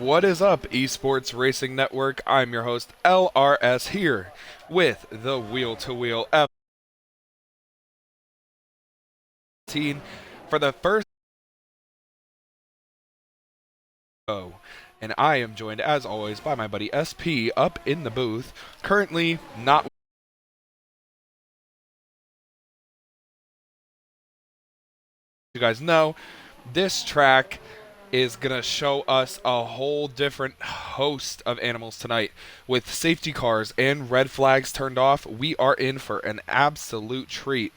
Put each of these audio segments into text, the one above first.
What is up, Esports Racing Network? I'm your host, LRS, here with the Wheel to Wheel F15 for the first show. And I am joined, as always, by my buddy SP up in the booth. Currently not. You guys know, this track is going to show us a whole different host of animals tonight. With safety cars and red flags turned off, we are in for an absolute treat.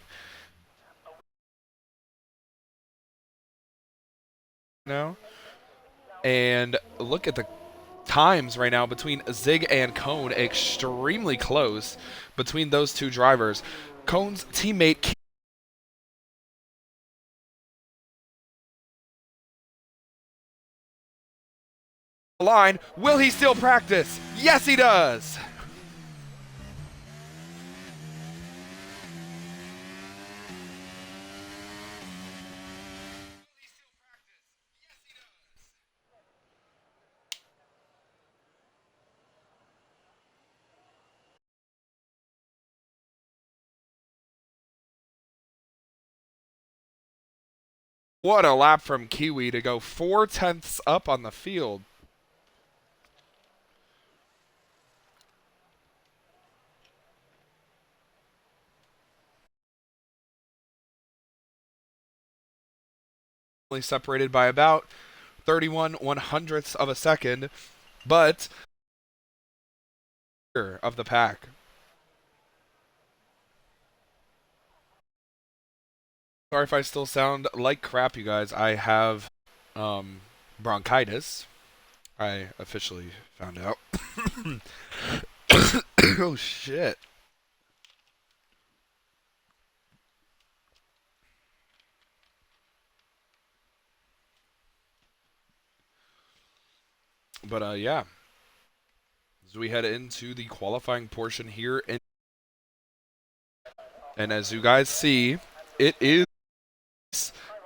Now, and look at the times right now between Zig and Cone, extremely close between those two drivers. Cone's teammate line. Will he still practice? Yes, he does. What a lap from Kiwi to go 4/10 up on the field. Only separated by about 31/100ths of a second, but of the pack. Sorry if I still sound like crap, you guys. I have bronchitis. I officially found out. Oh, shit. But, yeah. As we head into the qualifying portion here. And as you guys see, it is.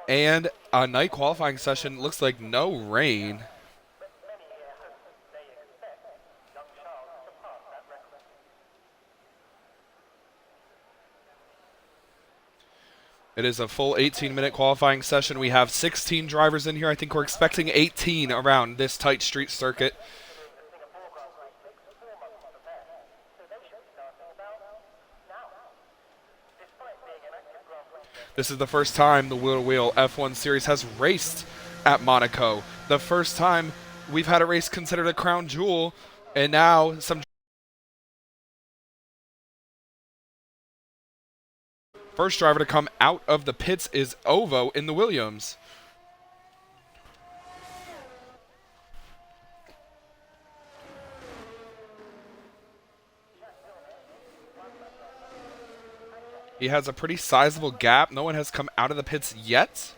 And a night qualifying session. Looks like no rain. It is a full 18-minute qualifying session. We have 16 drivers in here. I think we're expecting 18 around this tight street circuit. This is the first time the Wheel-to-Wheel F1 Series has raced at Monaco. The first time we've had a race considered a crown jewel, and now some. First driver to come out of the pits is Ovo in the Williams. He has a pretty sizable gap. No one has come out of the pits yet.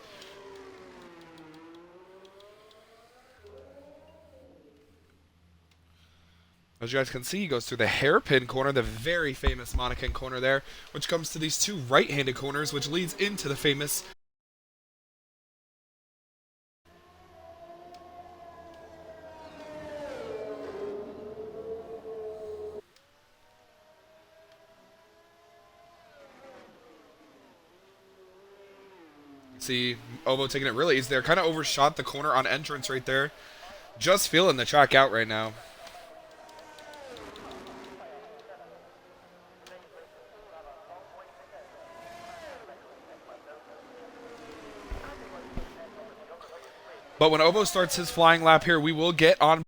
As you guys can see, he goes through the hairpin corner, the very famous Monacan corner there, which comes to these two right-handed corners, which leads into the famous. See, Ovo taking it really easy there. Kind of overshot the corner on entrance right there. Just feeling the track out right now. But when Ovo starts his flying lap here, we will get on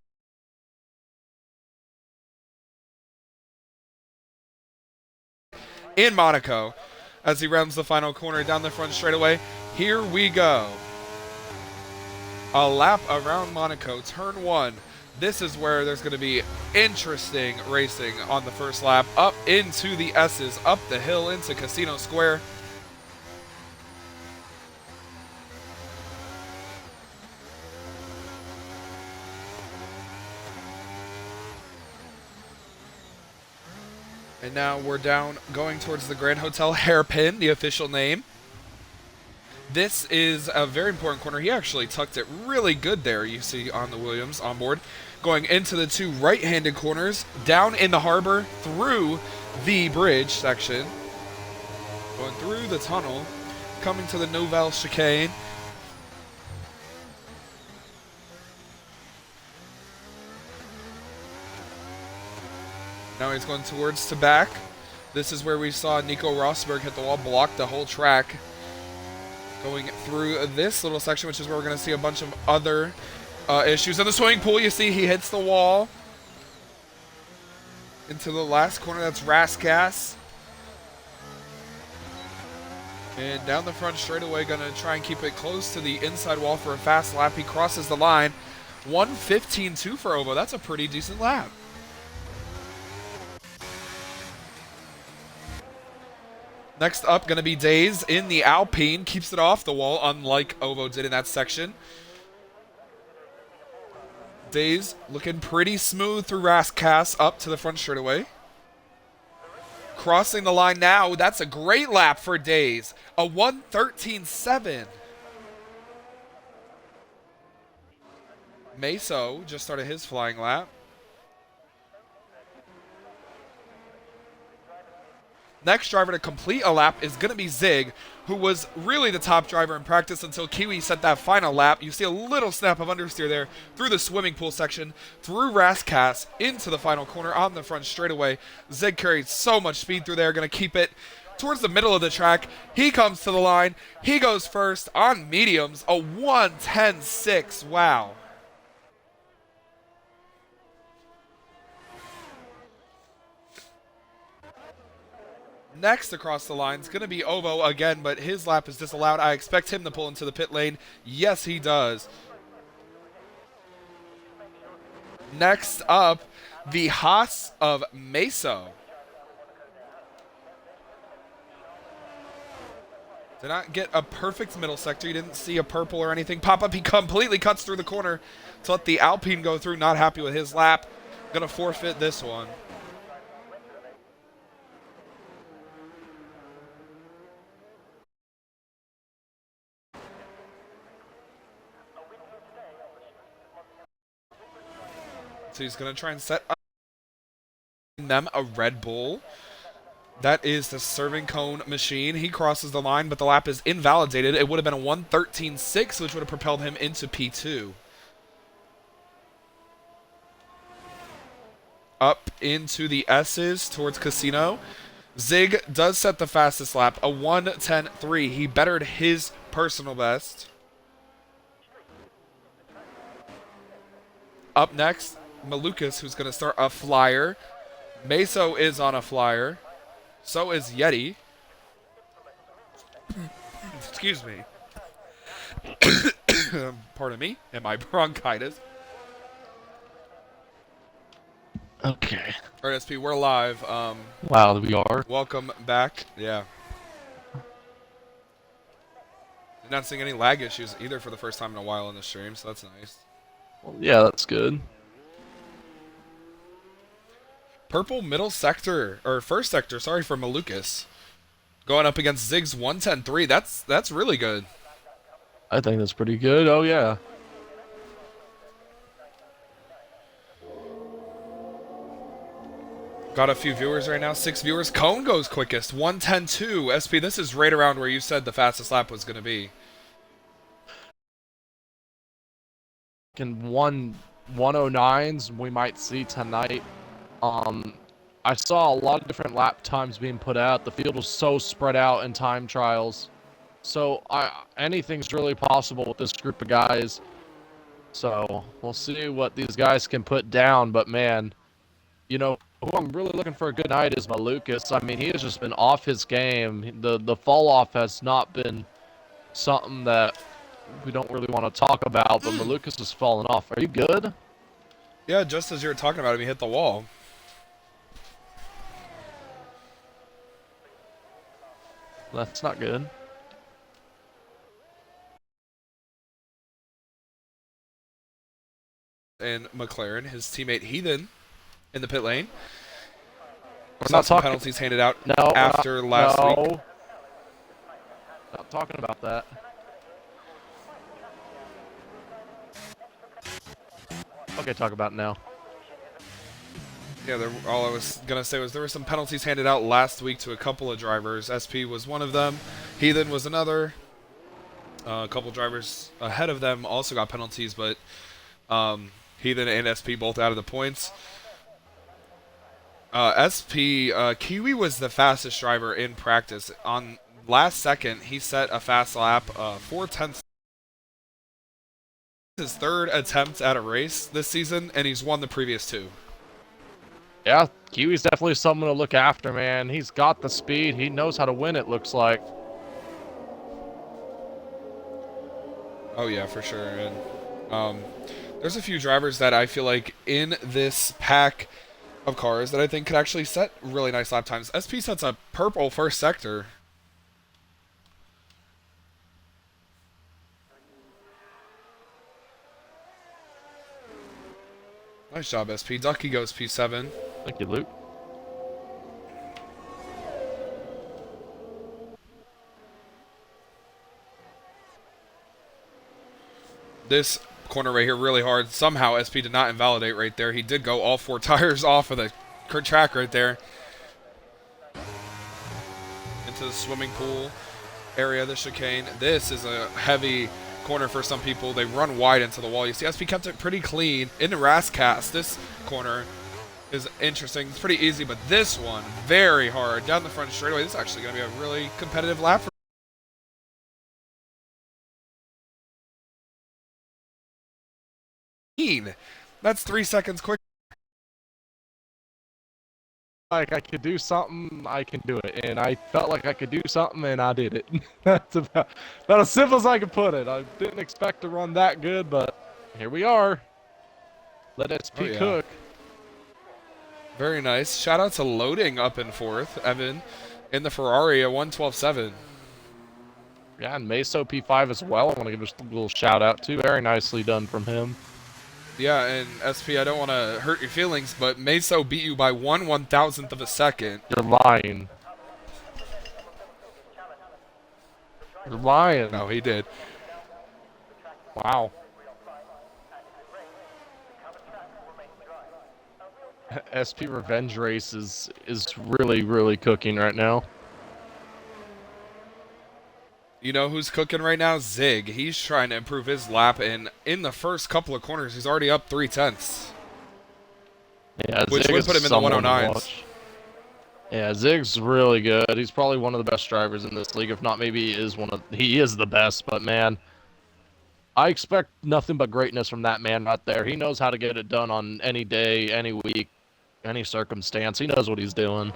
in Monaco as he rounds the final corner down the front straightaway. Here we go. A lap around Monaco, turn one. This is where there's going to be interesting racing on the first lap. Up into the S's, up the hill into Casino Square. And now we're down, going towards the Grand Hotel Hairpin, the official name. This is a very important corner. He actually tucked it really good there, you see on the Williams on board. Going into the two right-handed corners, down in the harbor, through the bridge section. Going through the tunnel, coming to the Nouvelle chicane. Now he's going towards to back. This is where we saw Nico Rosberg hit the wall, block the whole track. Going through this little section, which is where we're going to see a bunch of other issues. In the swimming pool, you see he hits the wall. Into the last corner, that's Raskas. And down the front straightaway, going to try and keep it close to the inside wall for a fast lap. He crosses the line. 1:15.2 for Ovo. That's a pretty decent lap. Next up, going to be Days in the Alpine. Keeps it off the wall, unlike Ovo did in that section. Days looking pretty smooth through Raskas up to the front straightaway. Crossing the line now. That's a great lap for Days. A 1:13.7. Meso just started his flying lap. Next driver to complete a lap is going to be Zig, who was really the top driver in practice until Kiwi set that final lap. You see a little snap of understeer there through the swimming pool section, through Raskas, into the final corner on the front straightaway. Zig carried so much speed through there, going to keep it towards the middle of the track. He comes to the line. He goes first on mediums, a 1:10.6. Wow. Next across the line is going to be Ovo again, but his lap is disallowed. I expect him to pull into the pit lane. Yes, he does. Next up, the Haas of Meso. Did not get a perfect middle sector. You didn't see a purple or anything pop up. He completely cuts through the corner to let the Alpine go through. Not happy with his lap. Going to forfeit this one. So he's going to try and set up them a Red Bull. That is the serving cone machine. He crosses the line, but the lap is invalidated. It would have been a 1:13.6, which would have propelled him into P2. Up into the S's towards Casino. Zig does set the fastest lap, a 1:10.3. He bettered his personal best. Up next, Malukas, who's going to start a flyer. Meso is on a flyer. So is Yeti. Excuse me. Pardon me and my bronchitis. Okay. All right, SP, we're live. Wow, we are. Welcome back. Yeah. Not seeing any lag issues either for the first time in a while in the stream, so that's nice. Well, yeah, that's good. Purple middle sector, or first sector, sorry, for Malukas. Going up against Zig's 1:10.3. That's really good. I think that's pretty good. Oh, yeah. Got a few viewers right now. 6 viewers. Cone goes quickest. 1:10.2. SP, this is right around where you said the fastest lap was going to be. In 1:09s, we might see tonight. I saw a lot of different lap times being put out. The field was so spread out in time trials. So anything's really possible with this group of guys. So we'll see what these guys can put down. But man, you know, who I'm really looking for a good night is Malukas. I mean, he has just been off his game. The fall off has not been something that we don't really want to talk about. But Malukas has fallen off. Are you good? Yeah, just as you were talking about him, he hit the wall. That's not good. And McLaren, his teammate Heathen, in the pit lane. Not some talking penalties handed out no, after last week. Not talking about that. Okay, talk about it now. Yeah, all I was gonna say was there were some penalties handed out last week to a couple of drivers. SP was one of them. Heathen was another. A couple drivers ahead of them also got penalties, but Heathen and SP both out of the points. Kiwi was the fastest driver in practice. On last second, he set a fast lap, 4/10. His third attempt at a race this season, and he's won the previous two. Yeah, Kiwi's definitely someone to look after, man. He's got the speed. He knows how to win, it looks like. Oh, yeah, for sure. And there's a few drivers that I feel like in this pack of cars that I think could actually set really nice lap times. SP sets a purple first sector. Nice job, SP. Ducky goes P7. Thank you, Luke. This corner right here really hard. Somehow SP did not invalidate right there. He did go all 4 tires off of the track right there. Into the swimming pool area of the chicane. This is a heavy corner for some people. They run wide into the wall. You see SP kept it pretty clean. In the Rascast, this corner is interesting. It's pretty easy, but this one, very hard. Down the front straightaway. This is actually going to be a really competitive lap for That's 3 seconds quick. Like I could do something, I can do it. And I felt like I could do something, and I did it. That's about as simple as I could put it. I didn't expect to run that good, but here we are. Let SP cook. Very nice. Shout out to Loading up in 4th, Evan, in the Ferrari at 112.7. Yeah, and Meso P5 as well. I want to give a little shout out too. Very nicely done from him. Yeah, and SP, I don't want to hurt your feelings, but Meso beat you by 1/1000th of a second. You're lying. You're lying. No, he did. Wow. SP Revenge Race is really, really cooking right now. You know who's cooking right now? Zig. He's trying to improve his lap, and in the first couple of corners, he's already up 3/10. Yeah, which Zig would put him in the 109s. Yeah, Zig's really good. He's probably one of the best drivers in this league. If not, maybe he is the best. But man, I expect nothing but greatness from that man right there. He knows how to get it done on any day, any week, any circumstance. He knows what he's doing.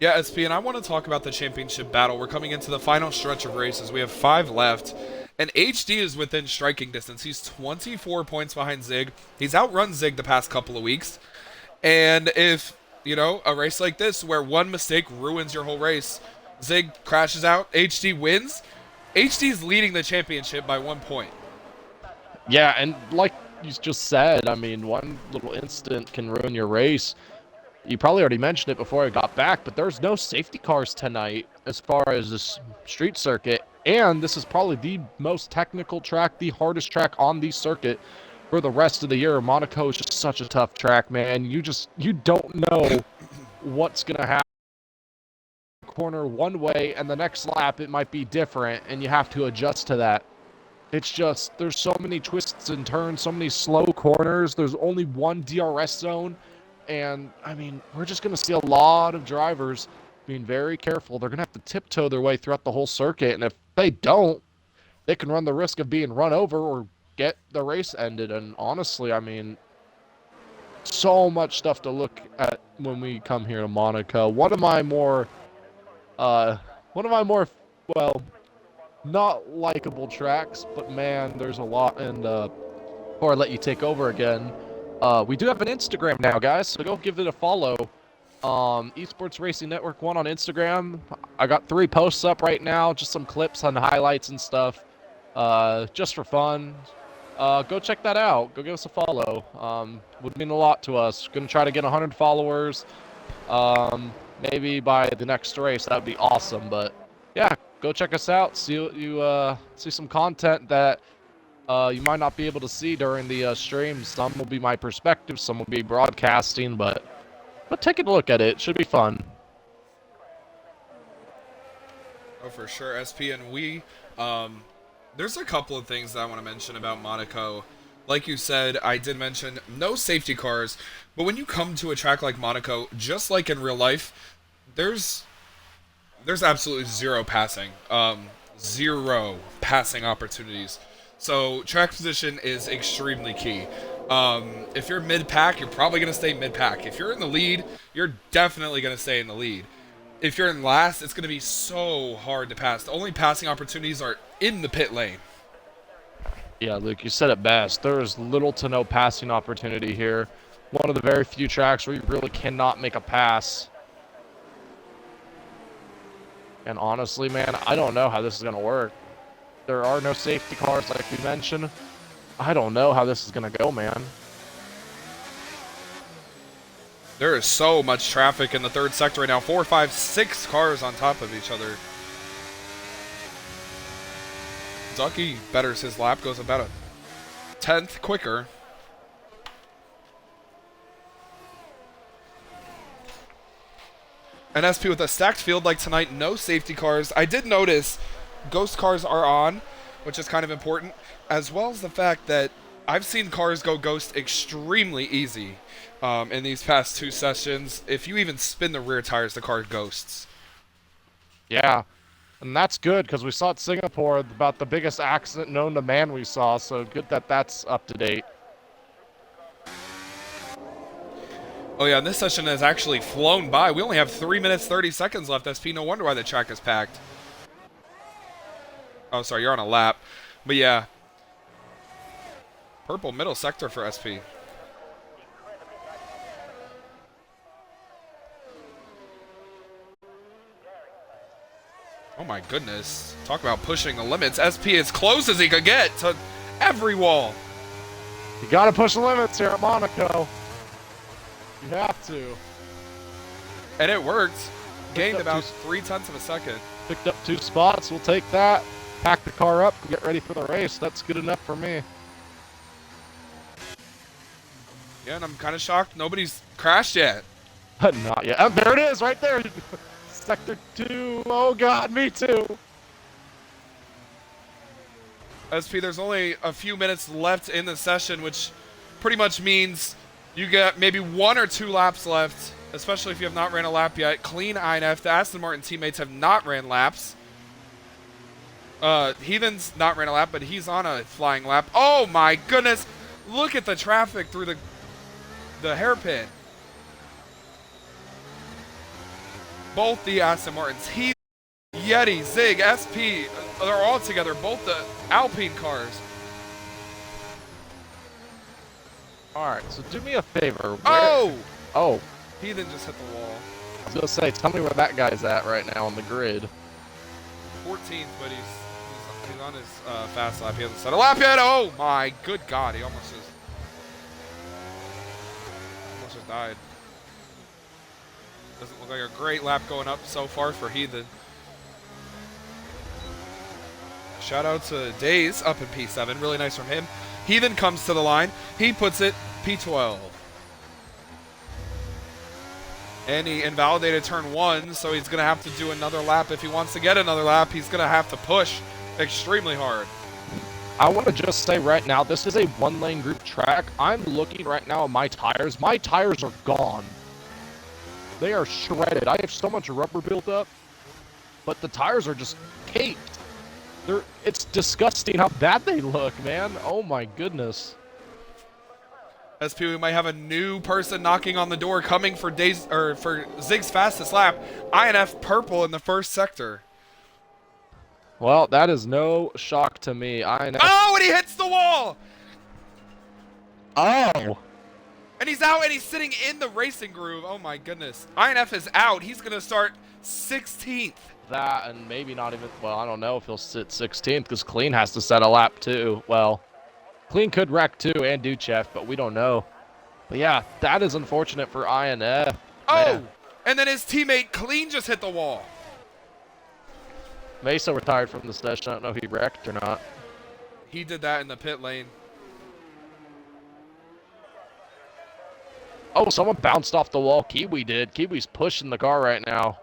Yeah, SP, and I want to talk about the championship battle. We're coming into the final stretch of races. We have 5 left, and HD is within striking distance. He's 24 points behind Zig. He's outrun Zig the past couple of weeks. And if, you know, a race like this where one mistake ruins your whole race, Zig crashes out, HD wins, HD's leading the championship by 1 point. Yeah, and like you just said, I mean, one little incident can ruin your race. You probably already mentioned it before I got back, but there's no safety cars tonight as far as this street circuit. And this is probably the most technical track, the hardest track on the circuit for the rest of the year. Monaco is just such a tough track, man. You don't know what's going to happen. Corner one way, and the next lap it might be different, and you have to adjust to that. It's just, there's so many twists and turns, so many slow corners. There's only one DRS zone. And, I mean, we're just going to see a lot of drivers being very careful. They're going to have to tiptoe their way throughout the whole circuit. And if they don't, they can run the risk of being run over or get the race ended. And honestly, I mean, so much stuff to look at when we come here to Monaco. One of my more, well, not likable tracks. But, man, there's a lot. And before I let you take over again, we do have an Instagram now, guys, so go give it a follow. Esports Racing Network 1 on Instagram. I got 3 posts up right now, just some clips on the highlights and stuff, just for fun. Go check that out. Go give us a follow. Would mean a lot to us. Gonna try to get 100 followers. Maybe by the next race, that would be awesome. But yeah, go check us out. See some content that you might not be able to see during the stream. Some will be my perspective, some will be broadcasting, but take a look at it. It should be fun. Oh, for sure, SP and we. There's a couple of things that I want to mention about Monaco. Like you said, I did mention no safety cars, but when you come to a track like Monaco, just like in real life, there's absolutely zero passing. Zero passing opportunities. So track position is extremely key. If you're mid-pack, you're probably going to stay mid-pack. If you're in the lead, you're definitely going to stay in the lead. If you're in last, it's going to be so hard to pass. The only passing opportunities are in the pit lane. Yeah, Luke, you said it best. There is little to no passing opportunity here. One of the very few tracks where you really cannot make a pass. And honestly, man, I don't know how this is going to work. There are no safety cars, like we mentioned. I don't know how this is going to go, man. There is so much traffic in the third sector right now. 4, 5, 6 cars on top of each other. Ducky betters his lap, goes about a 10th quicker. An SP with a stacked field like tonight, no safety cars. I did notice ghost cars are on, which is kind of important, as well as the fact that I've seen cars go ghost extremely easy in these past 2 sessions. If you even spin the rear tires, the car ghosts. Yeah, and that's good because we saw at Singapore about the biggest accident known to man we saw, so good that that's up to date. Oh yeah, and this session has actually flown by. We only have 3 minutes, 30 seconds left, SP. No wonder why the track is packed. Oh, sorry, you're on a lap. But yeah. Purple middle sector for SP. Oh my goodness. Talk about pushing the limits. SP as close as he could get to every wall. You gotta push the limits here at Monaco. You have to. And it worked. Gained about 3 0.3 of a second. Picked up 2 spots. We'll take that. Pack the car up. Get ready for the race. That's good enough for me. Yeah, and I'm kind of shocked nobody's crashed yet. Not yet. Oh, there it is, right there. Sector 2. Oh, God, me too. SP, there's only a few minutes left in the session, which pretty much means you get maybe 1 or 2 laps left, especially if you have not ran a lap yet. Clean INF. The Aston Martin teammates have not ran laps. Heathen's not ran a lap, but he's on a flying lap. Oh, my goodness. Look at the traffic through the hairpin. Both the Aston Martins, Heath, Yeti, Zig, SP, they're all together, both the Alpine cars. Alright, so do me a favor. Oh! Oh. Heathen just hit the wall. I was going to say, tell me where that guy's at right now on the grid. 14th, but he's on his fast lap. He hasn't set a lap yet. Oh my good God, he almost just died. Doesn't look like a great lap going up so far for Heathen. Shout out to Days up in P7. Really nice from him. Heathen comes to the line. He puts it P12. And he invalidated turn 1, so he's going to have to do another lap. If he wants to get another lap, he's going to have to push extremely hard. I want to just say right now, this is a 1-lane group track. I'm looking right now at my tires. My tires are gone. They are shredded. I have so much rubber built up, but the tires are just caked. It's disgusting how bad they look, man. Oh my goodness. SP, we might have a new person knocking on the door coming for for Zig's fastest lap. INF purple in the first sector. Well, that is no shock to me. Oh, and he hits the wall! Oh! And he's out and he's sitting in the racing groove. Oh my goodness. INF is out. He's going to start 16th. That and maybe not even, well, I don't know if he'll sit 16th because Clean has to set a lap too. Well, Clean could wreck too and Duchev, but we don't know. But yeah, that is unfortunate for INF. Oh, man. And then his teammate Clean just hit the wall. Mesa retired from the session. I don't know if he wrecked or not. He did that in the pit lane. Oh, someone bounced off the wall. Kiwi did. Kiwi's pushing the car right now.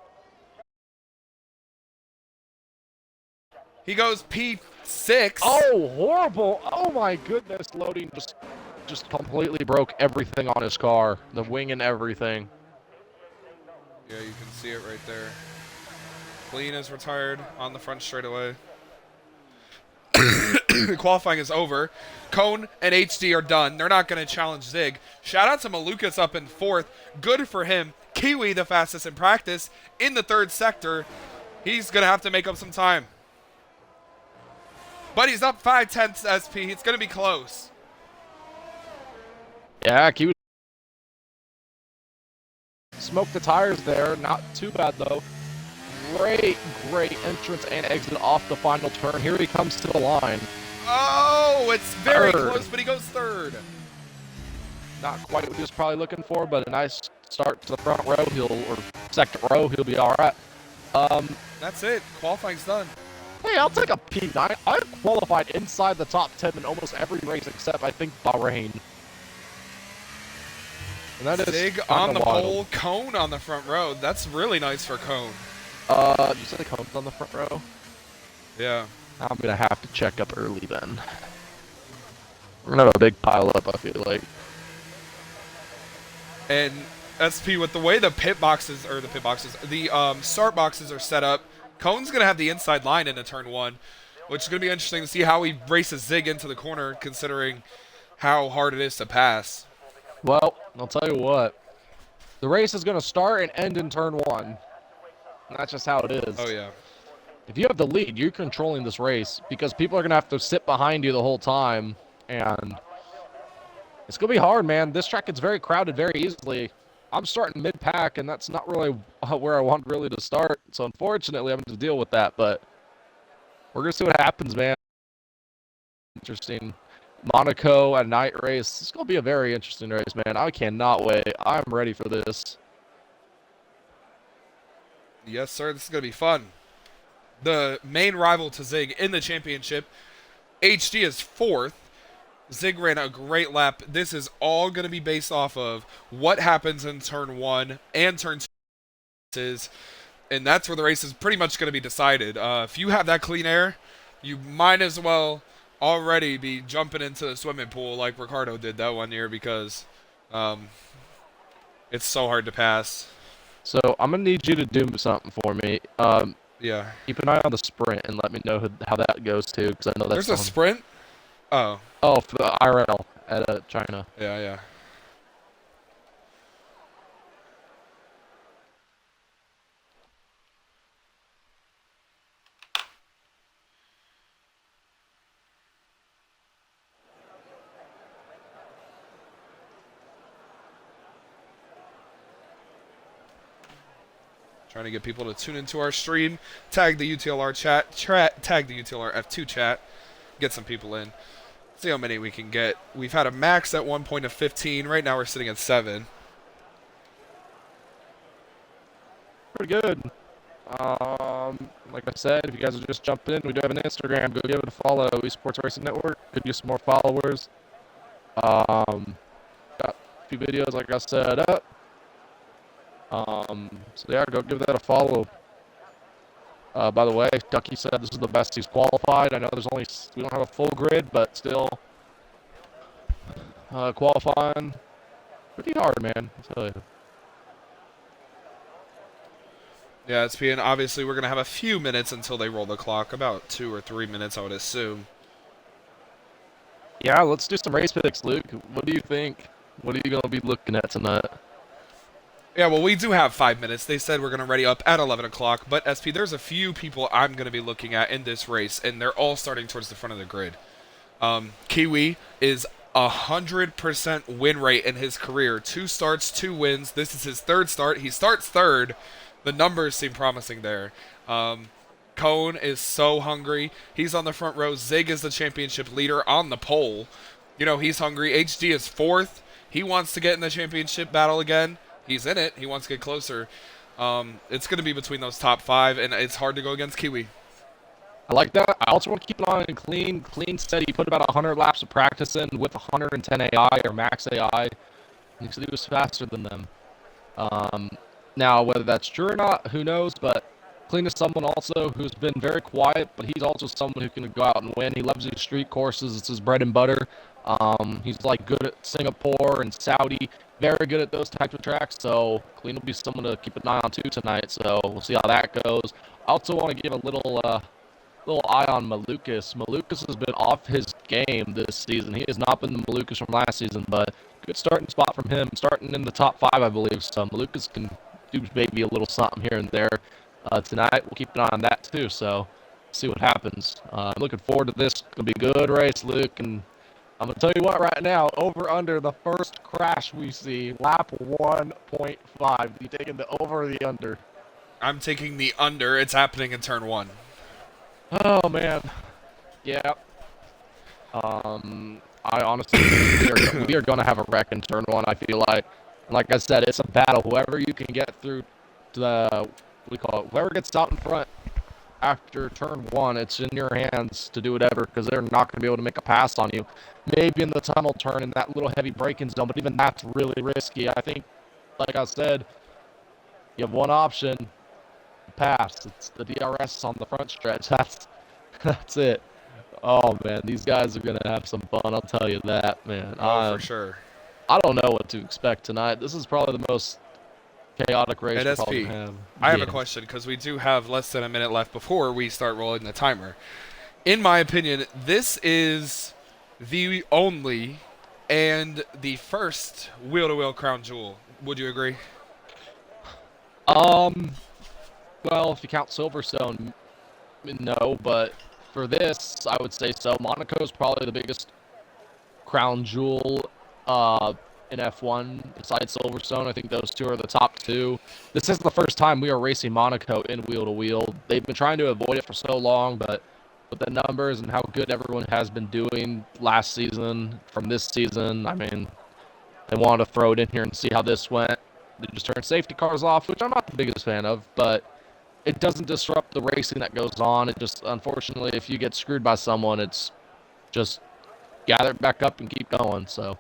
He goes P6. Oh, horrible. Oh, my goodness. Loading just completely broke everything on his car. The wing and everything. Yeah, you can see it right there. Clean is retired on the front straightaway. Qualifying is over. Cone and HD are done. They're not going to challenge Zig. Shout out to Malukas up in 4th. Good for him. Kiwi, the fastest in practice, in the 3rd sector. He's going to have to make up some time. But he's up 5/10 SP. It's going to be close. Yeah, Kiwi smoked the tires there. Not too bad, though. Great entrance and exit off the final turn. Here he comes to the line. Oh, it's very 3rd. close, but he goes 3rd. Not quite what he was probably looking for, but a nice start to the front row. Or 2nd row, he'll be all right. That's it. Qualifying's done. Hey, I'll take a P9. I've qualified inside the top 10 in almost every race except, I think, Bahrain. And that is Zig on the pole, Cone on the front row. That's really nice for Cone. You said the Cone's on the front row? Yeah. I'm going to have to check up early then. We're going to have a big pile up, I feel like. And SP, with the way the start boxes are set up, Cone's going to have the inside line into turn 1, which is going to be interesting to see how he races Zig into the corner, considering how hard it is to pass. Well, I'll tell you what. The race is going to start and end in turn 1. And that's just how it is. Oh, yeah. If you have the lead, you're controlling this race because people are going to have to sit behind you the whole time. And it's going to be hard, man. This track gets very crowded very easily. I'm starting mid-pack, and that's not really where I want really to start. So, unfortunately, I'm going to deal with that. But we're going to see what happens, man. Interesting. Monaco, a night race. It's going to be a very interesting race, man. I cannot wait. I'm ready for this. Yes, sir. This is going to be fun. The main rival to Zig in the championship, HD is 4th. Zig ran a great lap. This is all going to be based off of what happens in turn 1 and turn 2. And that's where the race is pretty much going to be decided. If you have that clean air, you might as well already be jumping into the swimming pool like Ricardo did that one year because it's so hard to pass. So I'm going to need you to do something for me. Yeah. Keep an eye on the sprint and let me know how that goes too, because I know that's There's a sprint? Oh. Oh, for the IRL at China. Yeah, yeah. Trying to get people to tune into our stream. Tag the UTLR chat. Tag the UTLR F2 chat. Get some people in. See how many we can get. We've had a max at one point of 15. Right now we're sitting at 7. Pretty good. Like I said, if you guys are just jumping in, we do have an Instagram. Go give it a follow. Esports Racing Network. Could use some more followers. Got a few videos, like I said, up. So yeah, go give that a follow. By the way, Ducky said this is the best he's qualified. I know we don't have a full grid, but still qualifying pretty hard, man. I tell you. Yeah, it's being obviously we're gonna have a few minutes until they roll the clock. About 2 or 3 minutes, I would assume. Yeah, let's do some race picks, Luke. What do you think? What are you gonna be looking at tonight? Yeah, well, we do have 5 minutes. They said we're going to ready up at 11 o'clock. But, SP, there's a few people I'm going to be looking at in this race, and they're all starting towards the front of the grid. Kiwi is 100% win rate in his career. 2 starts, 2 wins. This is his 3rd start. He starts 3rd. The numbers seem promising there. Cone is so hungry. He's on the front row. Zig is the championship leader on the pole. You know, he's hungry. HD is 4th. He wants to get in the championship battle again. He's in it. He wants to get closer. It's going to be between those top 5, and it's hard to go against Kiwi. I like that. I also want to keep an eye on Clean. Clean said he put about 100 laps of practice in with 110 AI or max AI. He said he was faster than them. Now, whether that's true or not, who knows? But Clean is someone also who's been very quiet, but he's also someone who can go out and win. He loves these street courses. It's his bread and butter. He's like good at Singapore and Saudi, very good at those types of tracks. So Clean will be someone to keep an eye on too tonight. So we'll see how that goes. I also want to give a little eye on Malukas. Malukas has been off his game this season. He has not been the Malukas from last season, but good starting spot from him, starting in the top 5, I believe. So Malukas can do maybe a little something here and there tonight. We'll keep an eye on that too. So see what happens. I'm looking forward to this. It's gonna be a good race, Luke. And I'm gonna tell you what, right now, over under the first crash we see, lap 1.5. You taking the over or the under? I'm taking the under. It's happening in turn 1. Oh man, yeah. I honestly think we are going to have a wreck in turn 1. I feel like I said, it's a battle. Whoever you can get through to the what do we call it? Whoever gets out in front after turn 1, it's in your hands to do whatever because they're not going to be able to make a pass on you. Maybe in the tunnel turn in that little heavy braking zone, but even that's really risky. I think, like I said, you have one option. Pass. It's the DRS on the front stretch. That's it. Oh man, these guys are gonna have some fun. I'll tell you that, man. Oh, for sure. I don't know what to expect tonight. This is probably the most chaotic race At we're SP, probably gonna have. I have a question because we do have less than a minute left before we start rolling the timer. In my opinion, this is the only and the first wheel-to-wheel crown jewel. Would you agree? Well, if you count Silverstone, no, but for this, I would say so. Monaco is probably the biggest crown jewel in F1 besides Silverstone. I think those two are the top 2. This is the first time we are racing Monaco in wheel-to-wheel. They've been trying to avoid it for so long, but with the numbers and how good everyone has been doing last season from this season, I mean, they wanted to throw it in here and see how this went. They just turned safety cars off, which I'm not the biggest fan of, but it doesn't disrupt the racing that goes on. It just, unfortunately, if you get screwed by someone, it's just gather it back up and keep going. So,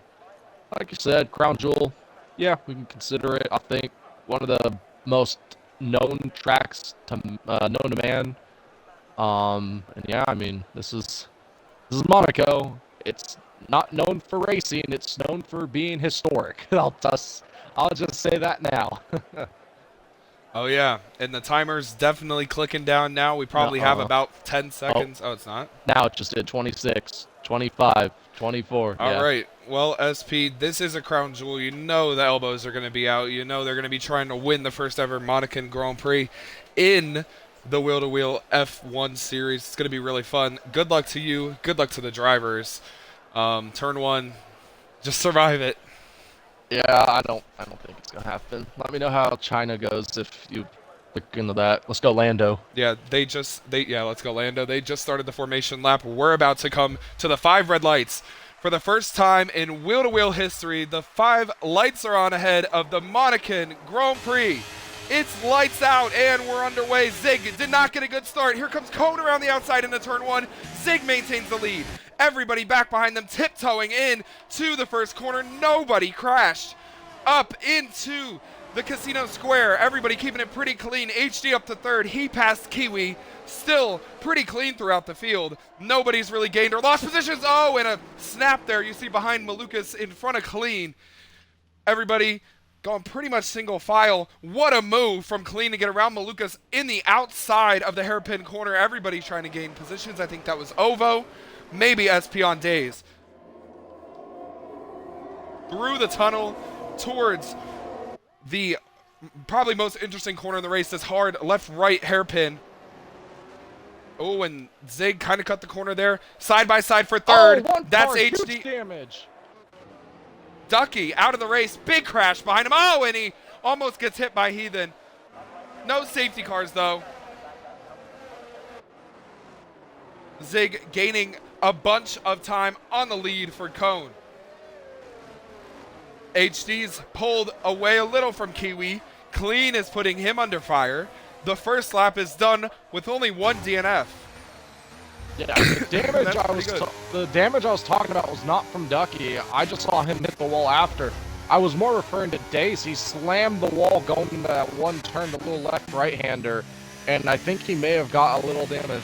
like you said, crown jewel, yeah, we can consider it. I think one of the most known tracks to known to man. And yeah, I mean, this is Monaco. It's not known for racing. It's known for being historic. I'll just say that now. Oh, yeah. And the timer's definitely clicking down now. We probably have about 10 seconds. Oh, it's not? Now it just did 26, 25, 24. All yeah. right. Well, SP, this is a crown jewel. You know the elbows are going to be out. You know they're going to be trying to win the first ever Monacan Grand Prix in the wheel-to-wheel F1 series. It's going to be really fun. Good luck to you. Good luck to the drivers. Turn 1, just survive it. Yeah, I don't think it's gonna happen. Let me know how China goes if you look into that. Let's go Lando. Yeah, let's go Lando. They just started the formation lap. We're about to come to the 5 red lights. For the first time in wheel-to-wheel history, the 5 lights are on ahead of the Monacan Grand Prix. It's lights out and we're underway. Zig did not get a good start. Here comes Cone around the outside into turn 1. Zig maintains the lead. Everybody back behind them, tiptoeing in to the first corner. Nobody crashed up into the casino square. Everybody keeping it pretty clean. HD up to 3rd. He passed Kiwi. Still pretty clean throughout the field. Nobody's really gained or lost positions. Oh, and a snap there. You see behind Malukas in front of Clean. Everybody going pretty much single file. What a move from Clean to get around Malukas in the outside of the hairpin corner. Everybody trying to gain positions. I think that was Ovo. Maybe SP on days. Through the tunnel towards the probably most interesting corner in the race. This hard left-right hairpin. Oh, and Zig kind of cut the corner there. Side by side for 3rd. Oh, that's car, HD. huge damage. Ducky out of the race. Big crash behind him. Oh, and he almost gets hit by Heathen. No safety cars, though. Zig gaining a bunch of time on the lead for Cone. HD's pulled away a little from Kiwi. Clean is putting him under fire. The first lap is done with only 1 DNF. Yeah, the damage I was talking about was not from Ducky. I just saw him hit the wall after. I was more referring to Dace. He slammed the wall going into that one turn, the little left right-hander, and I think he may have got a little damage.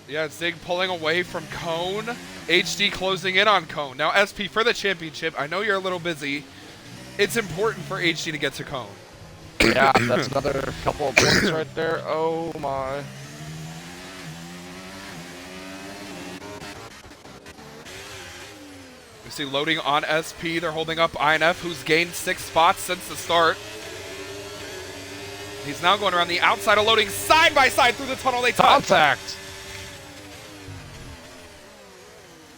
Yeah, Zig pulling away from Cone. HD closing in on Cone. Now, SP for the championship. I know you're a little busy. It's important for HD to get to Cone. Yeah, that's another couple of points right there. Oh my. We see loading on SP. They're holding up INF, who's gained 6 spots since the start. He's now going around the outside of loading side by side through the tunnel. They touch. Contact.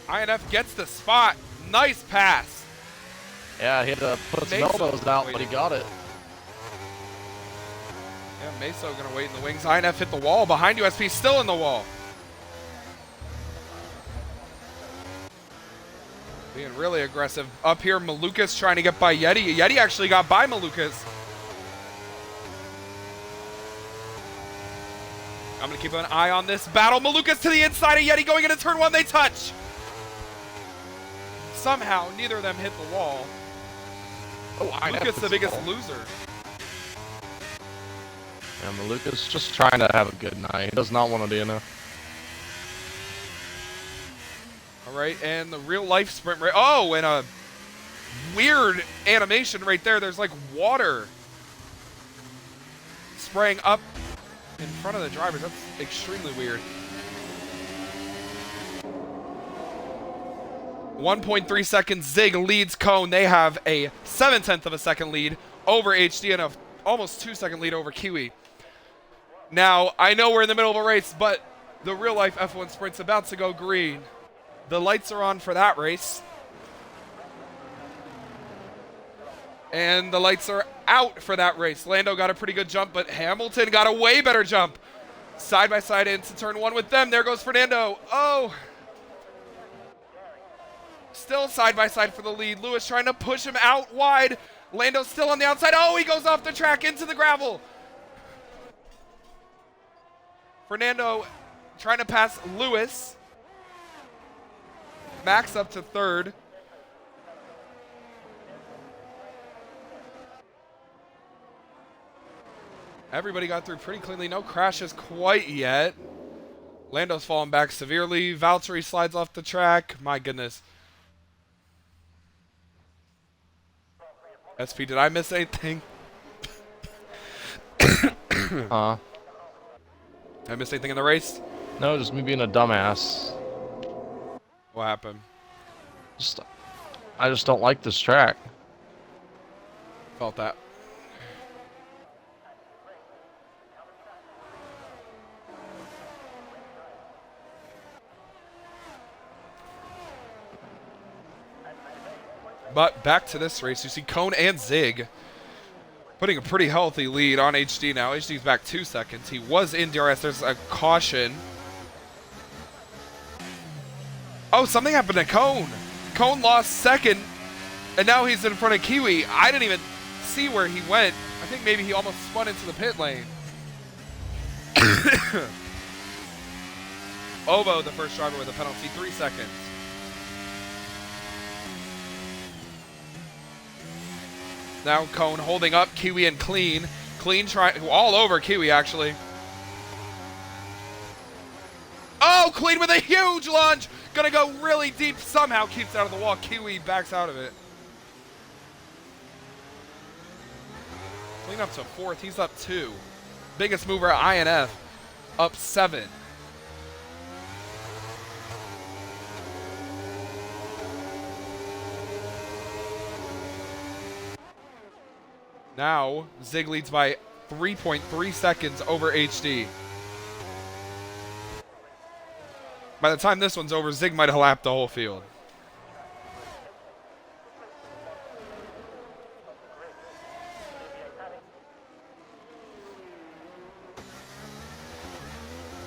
INF gets the spot. Nice pass. Yeah, he had to put some elbows out, but he got it. Yeah, Meso gonna wait in the wings. INF hit the wall. Behind you, SP still in the wall. Being really aggressive. Up here, Malukas trying to get by Yeti. Yeti actually got by Malukas. I'm gonna keep an eye on this battle. Malukas to the inside of Yeti going into turn 1. They touch. Somehow, neither of them hit the wall. Oh, Malukas the biggest loser. Yeah, Malukas just trying to have a good night. He does not want to do enough. All right, and the real life sprint race. Oh, and a weird animation right there. There's like water spraying up in front of the drivers. That's extremely weird. 1.3 seconds. Zig leads Cone. They have a 0.7 of a second lead over HD and a almost 2-second lead over Kiwi. Now, I know we're in the middle of a race, but the real life F1 sprint's about to go green. The lights are on for that race. And the lights are out for that race. Lando got a pretty good jump, but Hamilton got a way better jump. Side by side into turn 1 with them. There goes Fernando. Oh. Still side by side for the lead. Lewis trying to push him out wide. Lando's still on the outside. Oh, he goes off the track into the gravel. Fernando trying to pass Lewis. Max up to 3rd. Everybody got through pretty cleanly. No crashes quite yet. Lando's falling back severely. Valtteri slides off the track. My goodness. SP, did I miss anything? Did I miss anything in the race? No, just me being a dumbass. What happened? I just don't like this track. Felt that. But back to this race, you see Cone and Zig putting a pretty healthy lead on HD now. HD's back 2 seconds. He was in DRS. There's a caution. Oh, something happened to Cone. Cone lost 2nd, and now he's in front of Kiwi. I didn't even see where he went. I think maybe he almost spun into the pit lane. Ovo, the first driver with a penalty, 3 seconds. Now Cone holding up Kiwi and Clean. Clean trying all over Kiwi actually. Oh, Clean with a huge lunge. Gonna go really deep. Somehow keeps out of the wall. Kiwi backs out of it. Clean up to 4th. He's up 2. Biggest mover at INF. Up 7. Now, Zig leads by 3.3 seconds over HD. By the time this one's over, Zig might have lapped the whole field.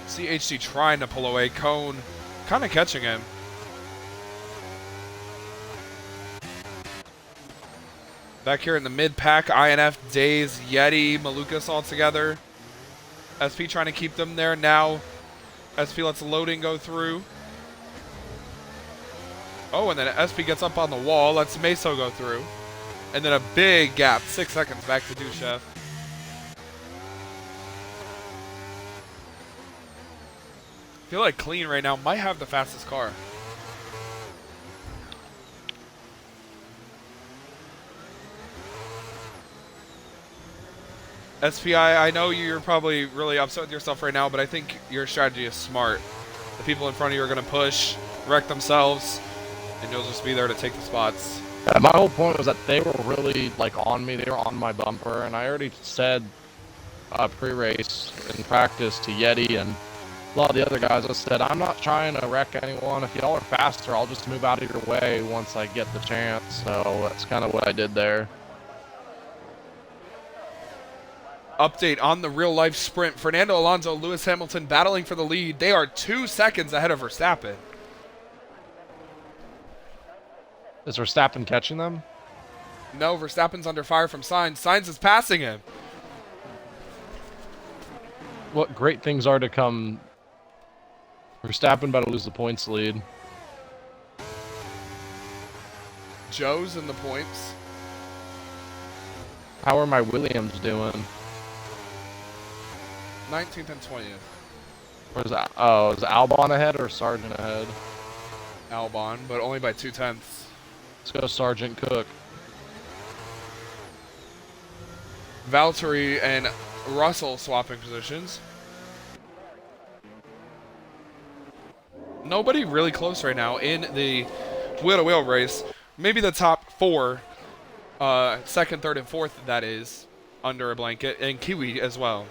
See HD trying to pull away. Cone kind of catching him. Back here in the mid-pack, INF, Daze, Yeti, Malukas all together. SP trying to keep them there. Now SP lets loading go through. Oh, and then SP gets up on the wall, lets Meso go through. And then a big gap, 6 seconds back to Duchev. I feel like Clean right now might have the fastest car. SPI, I know you're probably really upset with yourself right now, but I think your strategy is smart. The people in front of you are going to push, wreck themselves, and you'll just be there to take the spots. My whole point was that they were really like on me. They were on my bumper, and I already said pre-race in practice to Yeti and a lot of the other guys. I said, I'm not trying to wreck anyone. If y'all are faster, I'll just move out of your way once I get the chance. So that's kind of what I did there. Update on the real-life sprint. Fernando Alonso, Lewis Hamilton battling for the lead. They are 2 seconds ahead of Verstappen. Is Verstappen catching them? No, Verstappen's under fire from Sainz. Sainz is passing him. What great things are to come. Verstappen about to lose the points lead. Joe's in the points. How are my Williams doing? 19th and 20th. Where's that? Oh, is Albon ahead or Sargent ahead? Albon, but only by 0.2. Let's go Sergeant Cook. Valtteri and Russell swapping positions. Nobody really close right now in the wheel-to-wheel race. Maybe the top 4, second, third, and fourth, that is, under a blanket, and Kiwi as well.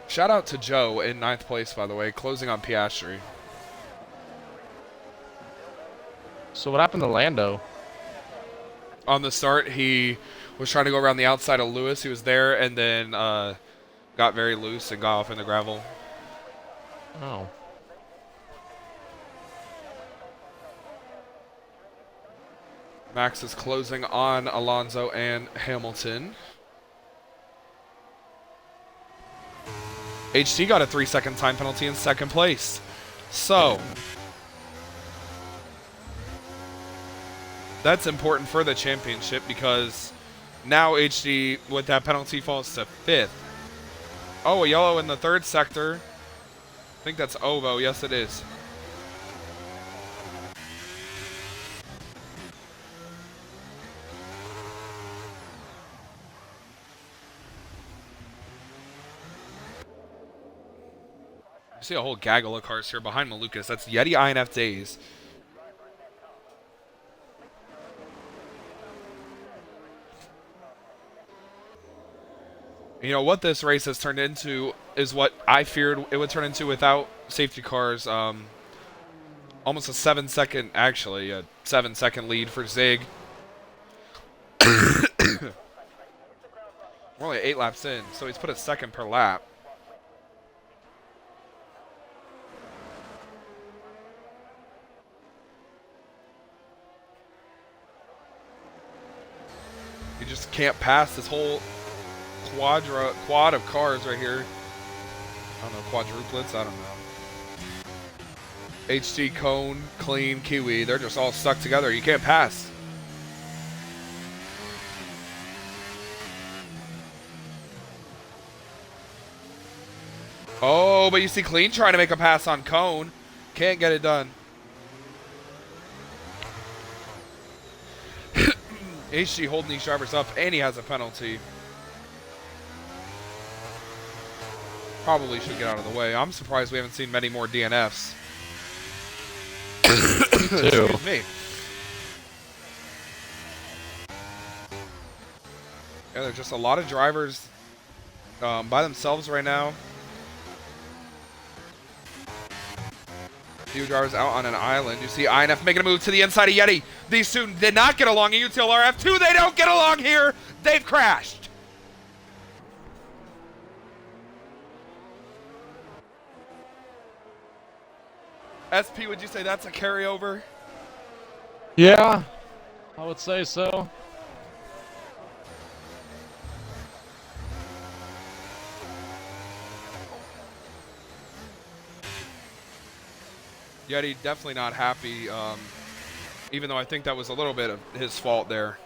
Shout out to Joe in 9th place, by the way, closing on Piastri. So what happened to Lando? On the start, he was trying to go around the outside of Lewis. He was there and then got very loose and got off in the gravel. Oh. Max is closing on Alonso and Hamilton. HT got a 3-second time penalty in 2nd place. So, that's important for the championship because now HD, with that penalty, falls to 5th. Oh, a yellow in the 3rd sector. I think that's Ovo. Yes, it is. You see a whole gaggle of cars here behind Malukas. That's Yeti INF Days. You know, what this race has turned into is what I feared it would turn into without safety cars. Almost a 7-second, actually, a 7-second lead for Zig. We're only 8 laps in, so he's put a second per lap. You just can't pass this whole quad of cars right here. I don't know, quadruplets, I don't know. HT, Cone, Clean, Kiwi, they're just all stuck together. You can't pass. Oh, but you see Clean trying to make a pass on Cone. Can't get it done. HG holding these drivers up, and he has a penalty. Probably should get out of the way. I'm surprised we haven't seen many more DNFs. Excuse me. Yeah, there's just a lot of drivers by themselves right now. Few drivers out on an island. You see INF making a move to the inside of Yeti. These two did not get along in UTL RF2. They don't get along here. They've crashed. SP, would you say that's a carryover? Yeah, I would say so. Yeti definitely not happy, even though I think that was a little bit of his fault there.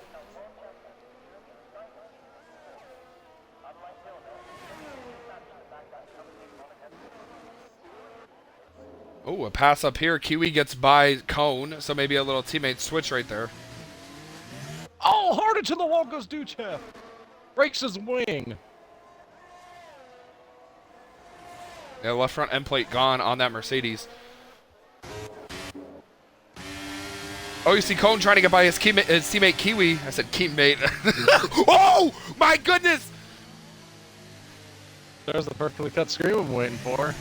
Oh, a pass up here. Kiwi gets by Cone, so maybe a little teammate switch right there. Oh, hard into the wall goes Duchev. Breaks his wing. Yeah, left front end plate gone on that Mercedes. Oh, you see Cone trying to get by his teammate Kiwi. I said teammate. Oh, my goodness! There's the perfectly cut scream I'm waiting for.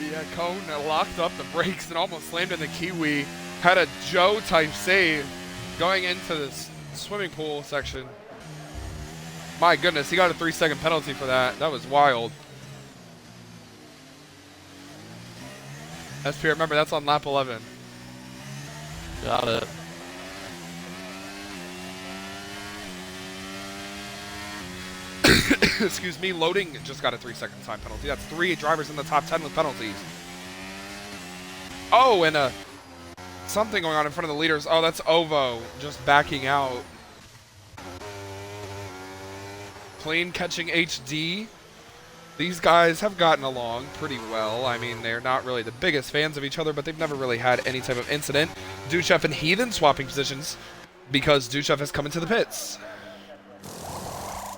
Yeah, Cone locked up the brakes and almost slammed in the Kiwi. Had a Joe-type save going into this swimming pool section. My goodness, he got a 3-second penalty for that. That was wild. SP, remember, that's on lap 11. Got it. Excuse me, loading just got a 3-second time penalty. That's 3 drivers in the top 10 with penalties. Oh, and something going on in front of the leaders. Oh, that's Ovo just backing out. Clean catching HD. These guys have gotten along pretty well. I mean, they're not really the biggest fans of each other, but they've never really had any type of incident. Duchev and Heathen swapping positions because Duchev has come into the pits.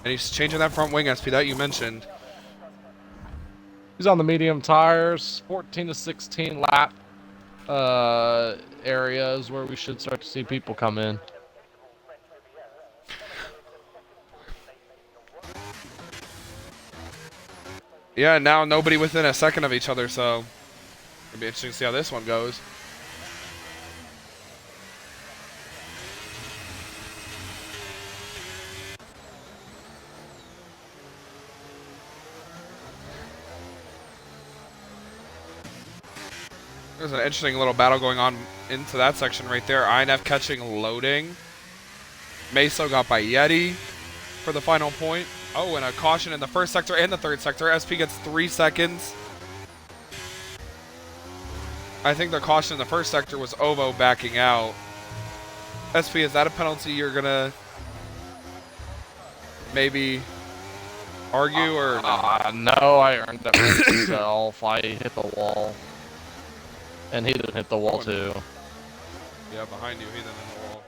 And he's changing that front wing, SP, that you mentioned. He's on the medium tires. 14 to 16 lap areas where we should start to see people come in. Yeah, now nobody within a second of each other, so it'll be interesting to see how this one goes. There's an interesting little battle going on into that section right there. INF catching loading. Meso got by Yeti for the final point. Oh, and a caution in the first sector and the third sector. SP gets 3 seconds. I think the caution in the first sector was Ovo backing out. SP, is that a penalty you're going to maybe argue or no? No, I earned that for myself. I hit the wall. And he didn't hit the wall too. Yeah, behind you, he didn't hit the wall.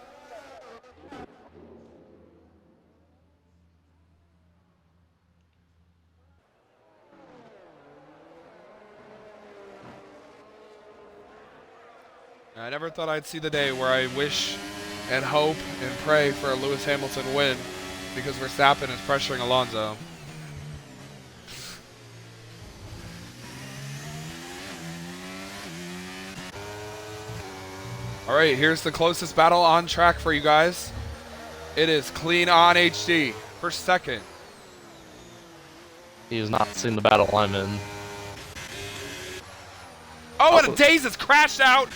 I never thought I'd see the day where I wish and hope and pray for a Lewis Hamilton win because Verstappen is pressuring Alonso. All right, here's the closest battle on track for you guys. It is Clean on HD for second. He has not seen the battle I'm in. Oh, and Daze has crashed out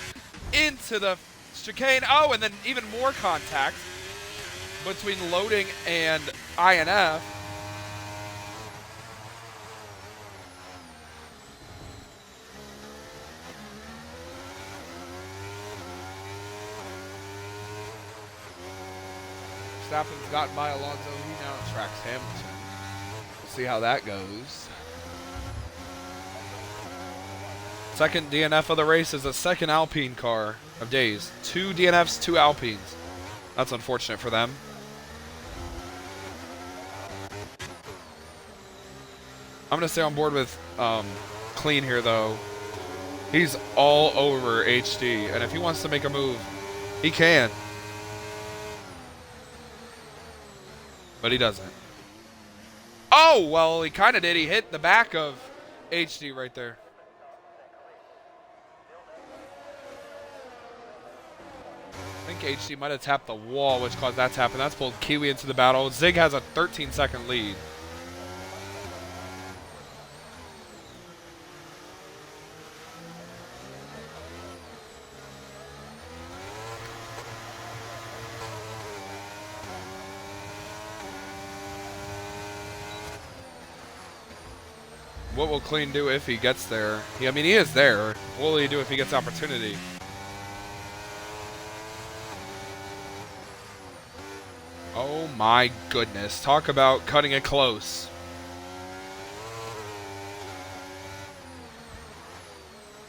into the chicane. Oh, and then even more contact between loading and INF. Verstappen's gotten by Alonso. He now tracks Hamilton. We'll see how that goes. Second DNF of the race is a second Alpine car of Days. 2 DNFs, 2 Alpines. That's unfortunate for them. I'm going to stay on board with Clean here, though. He's all over HD, and if he wants to make a move, he can. But he doesn't. Oh, well, he kind of did. He hit the back of HD right there. I think HD might have tapped the wall, which caused that to happen. That's pulled Kiwi into the battle. Zig has a 13-second lead. What will Clean do if he gets there? I mean, he is there. What will he do if he gets opportunity? Oh my goodness. Talk about cutting it close.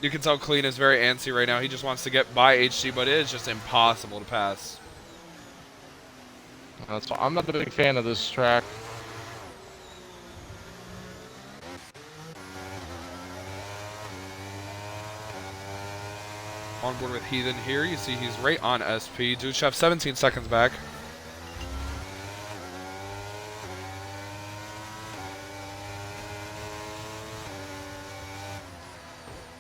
You can tell Clean is very antsy right now. He just wants to get by HG, but it is just impossible to pass. That's why I'm not a big fan of this track. On board with Heathen here. You see he's right on SP. W2W 17 seconds back.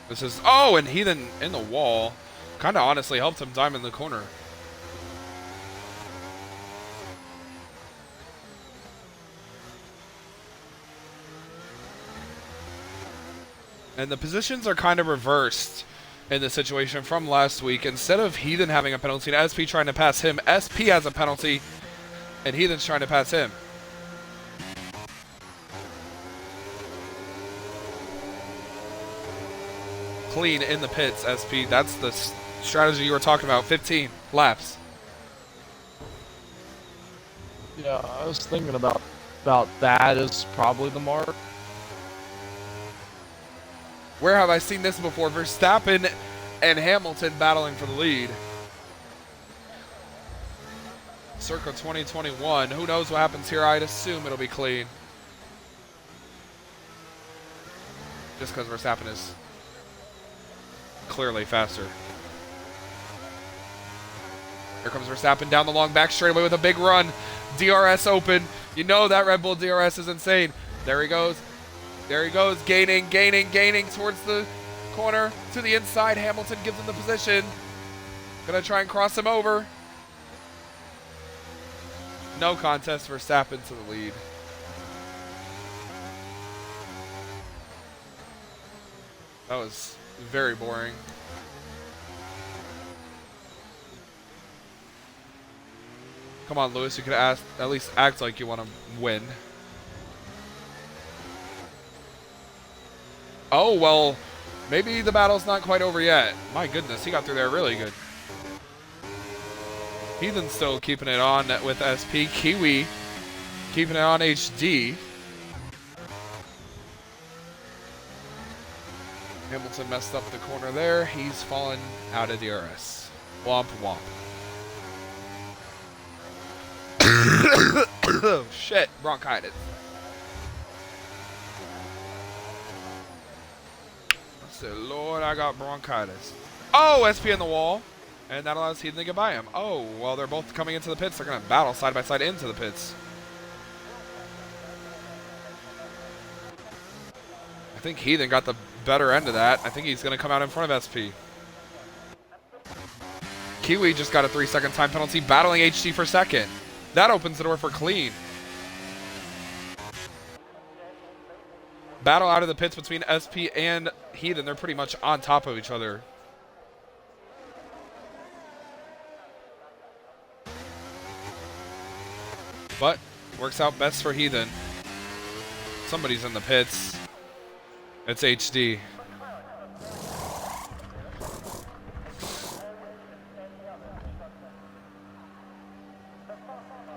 This is... Oh, and Heathen in the wall. Kind of honestly helped him diamond the corner. And the positions are kind of reversed in the situation from last week. Instead of Heathen having a penalty and SP trying to pass him, SP has a penalty and Heathen's trying to pass him. Clean in the pits, SP. That's the strategy you were talking about. 15 laps. Yeah, I was thinking about that is probably the mark. Where have I seen this before? Verstappen and Hamilton battling for the lead. Circa 2021. Who knows what happens here? I'd assume it'll be Clean. Just because Verstappen is clearly faster. Here comes Verstappen down the long back straightaway with a big run. DRS open. You know that Red Bull DRS is insane. There he goes. There he goes. Gaining towards the corner to the inside. Hamilton gives him the position. Gonna try and cross him over. No contest. Verstappen to the lead. That was very boring. Come on, Lewis. You could at least act like you want to win. Oh, well, maybe the battle's not quite over yet. My goodness, he got through there really good. Heathen's still keeping it on with SP. Kiwi keeping it on HD. Hamilton messed up the corner there. He's fallen out of DRS. Womp womp. Oh, shit. Bronchitis. I said, Lord, I got bronchitis. Oh, SP in the wall. And that allows Heathen to get by him. Oh, well, they're both coming into the pits. They're going to battle side by side into the pits. I think Heathen got the better end of that. I think he's going to come out in front of SP. Kiwi just got a 3-second time penalty, battling HD for second. That opens the door for Clean. Battle out of the pits between SP and Heathen. They're pretty much on top of each other. But works out best for Heathen. Somebody's in the pits. It's HD.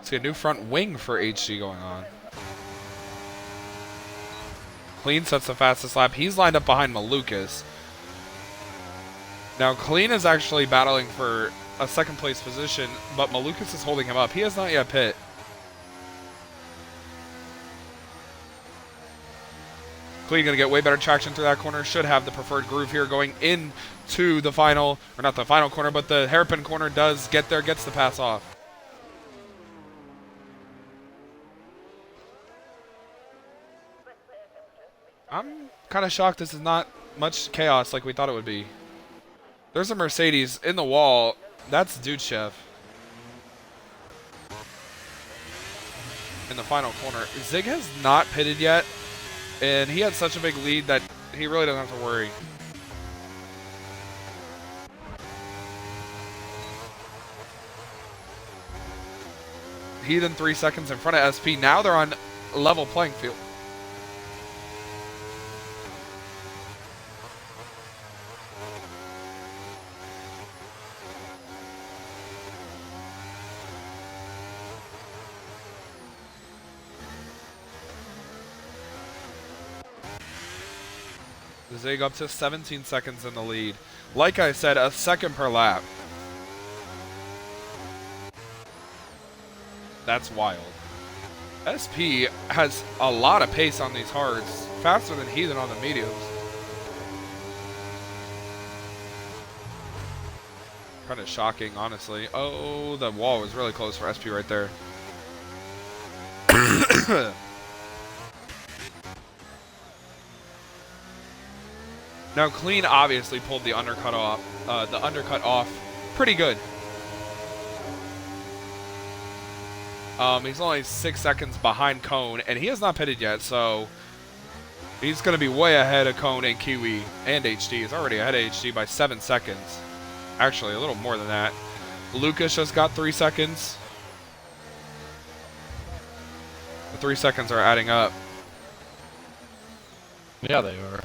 See a new front wing for HD going on. Clean sets the fastest lap. He's lined up behind Malukas. Now Clean is actually battling for a second place position, but Malukas is holding him up. He has not yet pit. Clean going to get way better traction through that corner. Should have the preferred groove here going into the final, or not the final corner, but the hairpin corner does get there, gets the pass off. I'm kind of shocked this is not much chaos like we thought it would be. There's a Mercedes in the wall. That's W2W. In the final corner. Zig has not pitted yet. And he had such a big lead that he really doesn't have to worry. Heathen 3 seconds in front of SP. Now they're on level playing field. Zig up to 17 seconds in the lead. Like I said, a second per lap. That's wild. SP has a lot of pace on these hards. Faster than Heathen on the mediums. Kind of shocking, honestly. Oh, the wall was really close for SP right there. Now, Clean obviously pulled the undercut off pretty good. He's only 6 seconds behind Cone, and he has not pitted yet, so he's going to be way ahead of Cone and Kiwi and HD. He's already ahead of HD by 7 seconds. Actually, a little more than that. Lucas just got 3 seconds. The 3 seconds are adding up. Yeah, they are.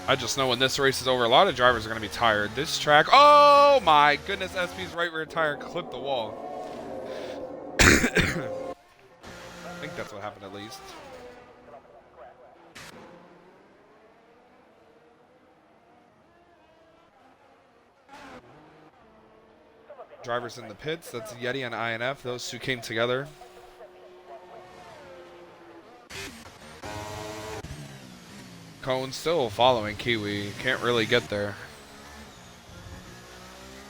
I just know when this race is over, a lot of drivers are going to be tired. This track, oh my goodness, SP's right rear tire clipped the wall. I think that's what happened at least. Drivers in the pits, that's Yeti and INF. Those two came together. Cone still following Kiwi. Can't really get there.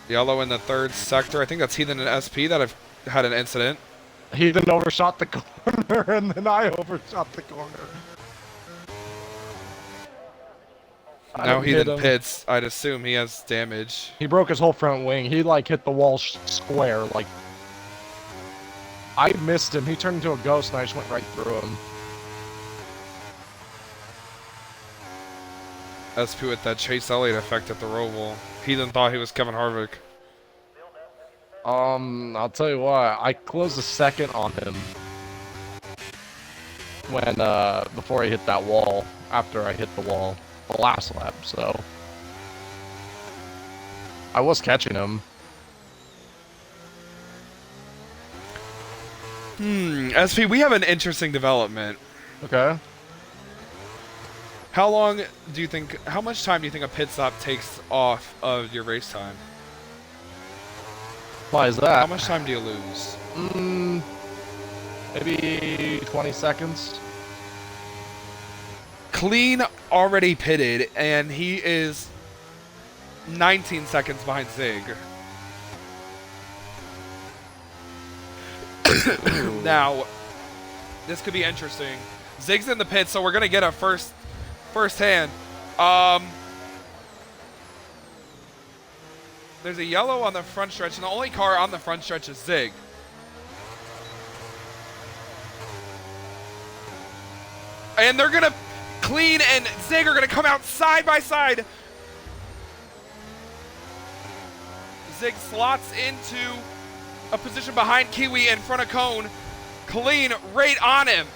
Yellow in the third sector. I think that's Heathen and SP that have had an incident. Heathen overshot the corner, and then I overshot the corner. Now Heathen pits. I'd assume he has damage. He broke his whole front wing. He, like, hit the wall square. Like, I missed him. He turned into a ghost, and I just went right through him. SP with that Chase Elliott effect at the Roval. Heathen thought he was Kevin Harvick. I'll tell you what. I closed a second on him when before he hit that wall. After I hit the wall, the last lap. So I was catching him. SP, we have an interesting development. Okay. How long do you think, how much time do you think a pit stop takes off of your race time? Why is that? How much time do you lose? Maybe 20 seconds. Clean already pitted, and he is 19 seconds behind Zig. Now, this could be interesting. Zig's in the pit, so we're going to get a firsthand. There's a yellow on the front stretch, and the only car on the front stretch is Zig. And they're going to, Clean and Zig are going to come out side by side. Zig slots into a position behind Kiwi in front of Cone. Clean right on him.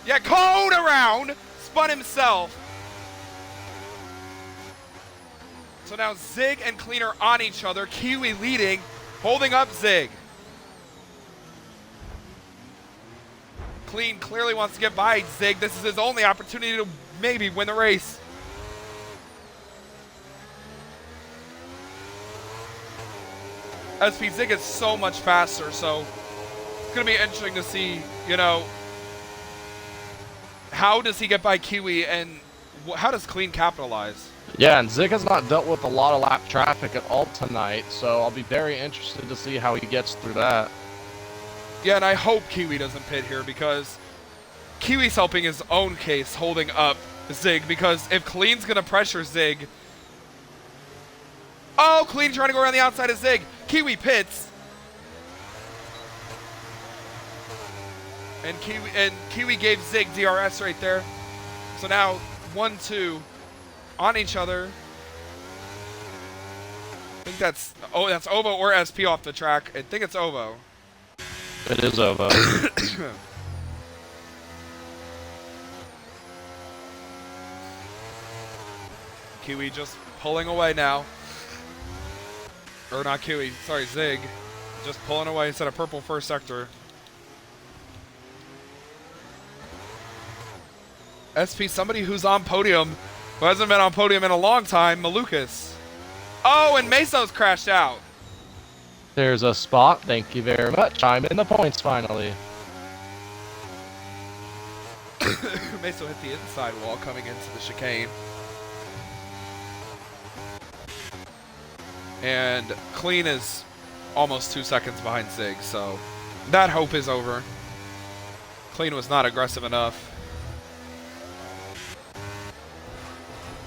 Yeah, Cone around, spun himself. So now Zig and Clean are on each other. Kiwi leading, holding up Zig. Clean clearly wants to get by Zig. This is his only opportunity to maybe win the race. SP Zig is so much faster, so it's going to be interesting to see, you know, how does he get by Kiwi and how does Clean capitalize? Yeah, and Zig has not dealt with a lot of lap traffic at all tonight, so I'll be very interested to see how he gets through that. Yeah, and I hope Kiwi doesn't pit here because Kiwi's helping his own case holding up Zig, because if Clean's going to pressure Zig... Oh, Clean trying to go around the outside of Zig. Kiwi pits. And Kiwi gave Zig DRS right there. So now 1-2 on each other. think that's Ovo or SP off the track. I think it's Ovo. It is Ovo. Kiwi just pulling away now. Or not Kiwi, sorry, Zig. Just pulling away instead of purple first sector. SP, somebody who's on podium, who hasn't been on podium in a long time, Malukas. Oh, and Meso's crashed out. There's a spot. Thank you very much. I'm in the points finally. Meso hit the inside wall coming into the chicane. And Clean is almost 2 seconds behind Zig, so that hope is over. Clean was not aggressive enough.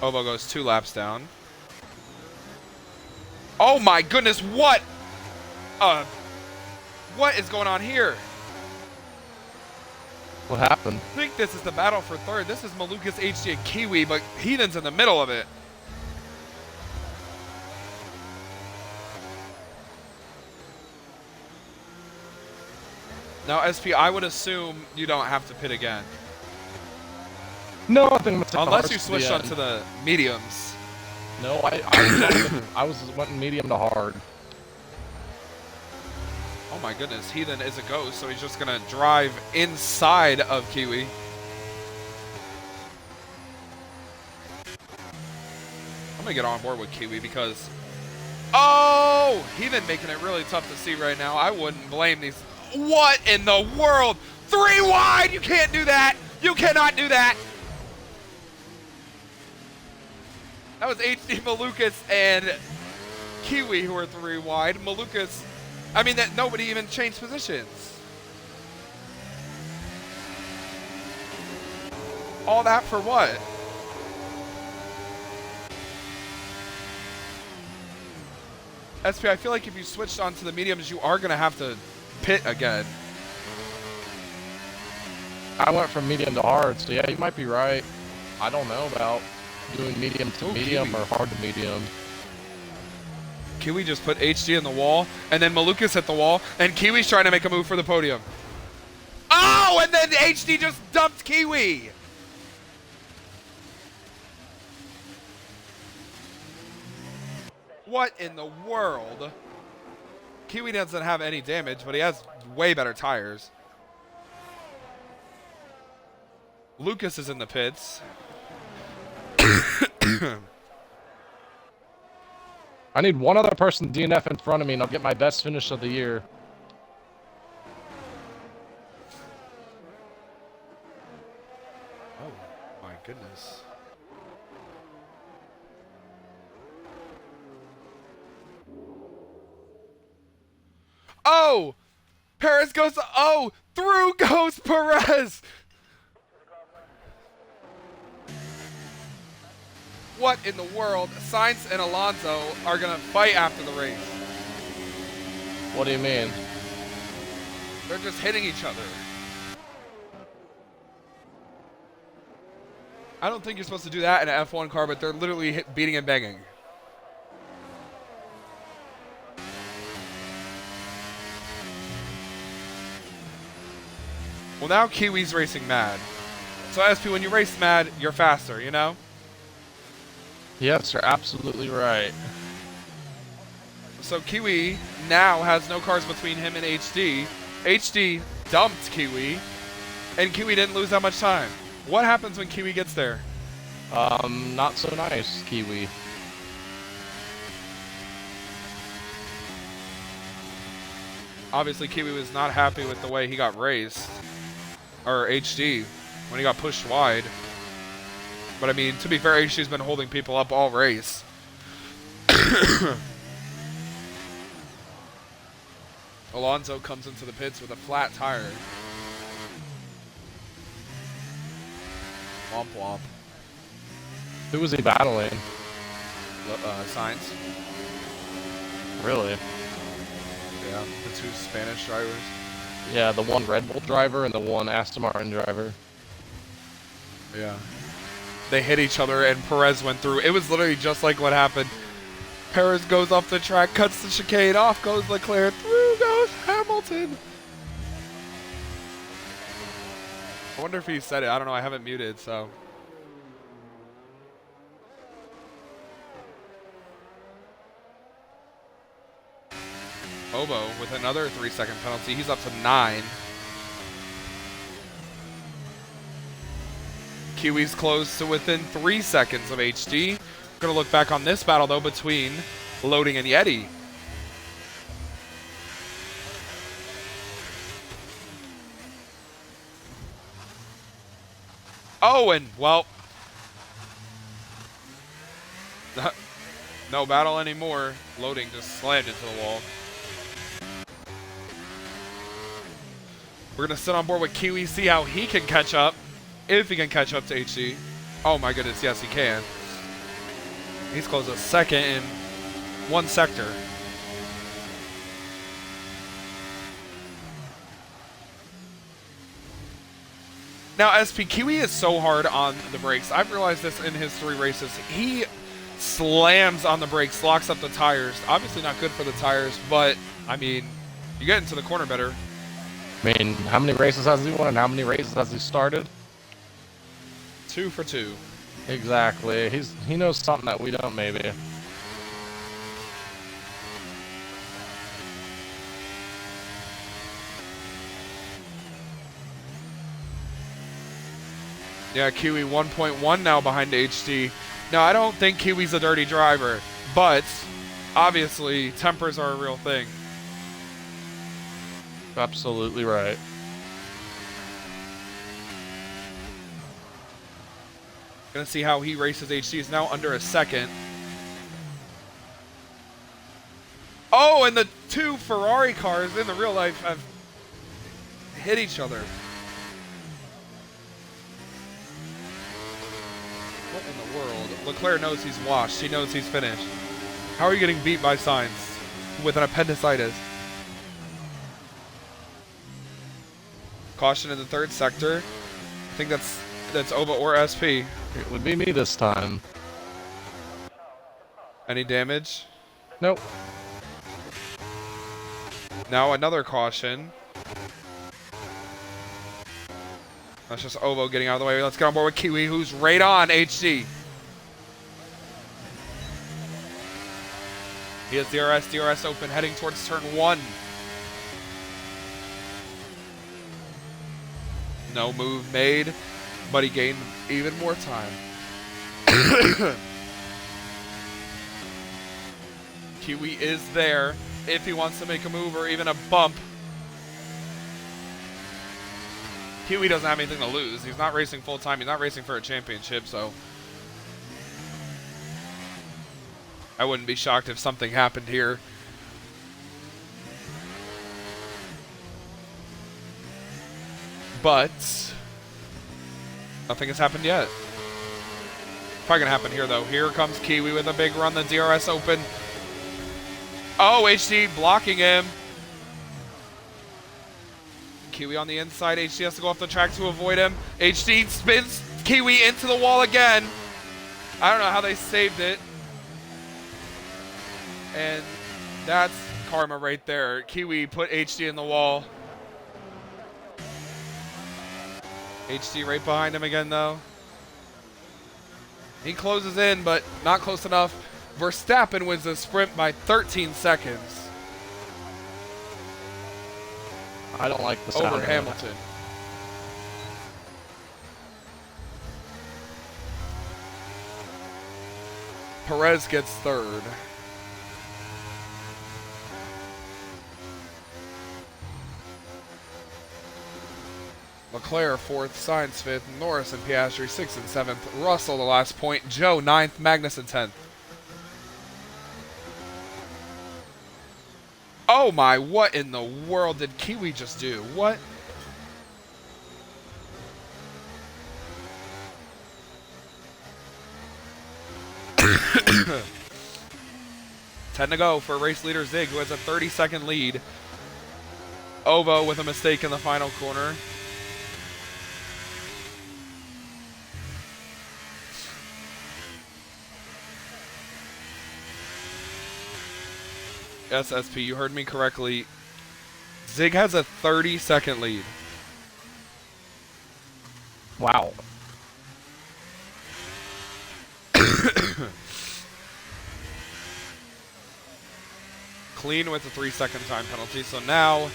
Ovo goes 2 laps down. Oh my goodness, what is going on here? What happened? I think this is the battle for third. This is Malukas, HD, and Kiwi, but Heathen's in the middle of it. Now, SP, I would assume you don't have to pit again. No, I think I'm gonna take Unless you switched onto the mediums. No, I was went medium to hard. Oh my goodness, Heathen is a ghost, so he's just gonna drive inside of Kiwi. I'm gonna get on board with Kiwi because... Oh! Heathen making it really tough to see right now. I wouldn't blame these... What in the world? 3 wide! You can't do that! You cannot do that! That was HD, Malukas, and Kiwi who were 3 wide. Malukas, I mean, that nobody even changed positions. All that for what? SP, I feel like if you switched onto the mediums, you are going to have to pit again. I went from medium to hard, so yeah, you might be right. I don't know about doing medium to medium Kiwi. or hard to medium. Kiwi just put HD in the wall, and then Malukas hit the wall, and Kiwi's trying to make a move for the podium. Oh, and then HD just dumped Kiwi! What in the world? Kiwi doesn't have any damage, but he has way better tires. Lucas is in the pits. I need one other person DNF in front of me, and I'll get my best finish of the year. Oh, my goodness. Oh! Perez goes, oh! Through goes Perez! What in the world? Sainz and Alonso are going to fight after the race. What do you mean? They're just hitting each other. I don't think you're supposed to do that in an F1 car, but they're literally beating and banging. Well, now Kiwi's racing mad. So, SP, when you race mad, you're faster, you know? Yes, you're absolutely right. So Kiwi now has no cars between him and HD. HD dumped Kiwi, and Kiwi didn't lose that much time. What happens when Kiwi gets there? Not so nice, Kiwi. Obviously, Kiwi was not happy with the way he got raced, or HD, when he got pushed wide. But I mean, to be fair, HD's been holding people up all race. Alonso comes into the pits with a flat tire. Womp womp. Who was he battling? Sainz. Really? Yeah, the 2 Spanish drivers. Yeah, the one Red Bull driver and the one Aston Martin driver. Yeah. They hit each other and Perez went through. It was literally just like what happened Perez goes off the track, cuts the chicane, off goes Leclerc, through goes Hamilton. I wonder if he said it. I don't know. I haven't muted, so. Obo with another 3-second penalty. He's up to 9. Kiwi's close to within 3 seconds of HD. Gonna look back on this battle though between Loading and Yeti. Oh, and well, no battle anymore. Loading just slammed into the wall. We're gonna sit on board with Kiwi, see how he can catch up. If he can catch up to HD. Oh my goodness, yes he can. He's close to second in one sector. Now SP, Kiwi is so hard on the brakes. I've realized this in his 3 races. He slams on the brakes, locks up the tires. Obviously not good for the tires, but I mean, you get into the corner better. I mean, how many races has he won and how many races has he started? 2 for 2. Exactly. He knows something that we don't, maybe. Yeah, Kiwi 1.1 now behind HD. Now, I don't think Kiwi's a dirty driver, but obviously tempers are a real thing. Absolutely right. Gonna see how he races. HD is now under a second. Oh, and the 2 Ferrari cars in the real life have hit each other. What in the world? Leclerc knows he's washed. He knows he's finished. How are you getting beat by Sainz with an appendicitis? Caution in the 3rd sector. I think that's Oba or SP. It would be me this time. Any damage? Nope. Now another caution. That's just Ovo getting out of the way. Let's get on board with Kiwi, who's right on HD. He has DRS open, heading towards turn 1. No move made, but he gained even more time. Kiwi is there if he wants to make a move or even a bump. Kiwi doesn't have anything to lose. He's not racing full time. He's not racing for a championship, so I wouldn't be shocked if something happened here. But nothing has happened yet. Probably gonna happen here though. Here comes Kiwi with a big run. The DRS open. Oh, HD blocking him. Kiwi on the inside. HD has to go off the track to avoid him. HD spins Kiwi into the wall again. I don't know how they saved it. And that's karma right there. Kiwi put HD in the wall. HD right behind him again though. He closes in, but not close enough. Verstappen wins the sprint by 13 seconds. I don't like the sound over of Hamilton. Perez gets 3rd. Leclerc 4th, Sainz 5th, Norris and Piastri 6th and 7th, Russell the last point, Joe 9th, Magnussen 10th. Oh my, what in the world did Kiwi just do? What? Ten to go for race leader Zig, who has a 30-second lead. Ovo with a mistake in the final corner. Yes, SP, you heard me correctly. Zig has a 30-second lead. Wow. Clean with a 3-second time penalty. So now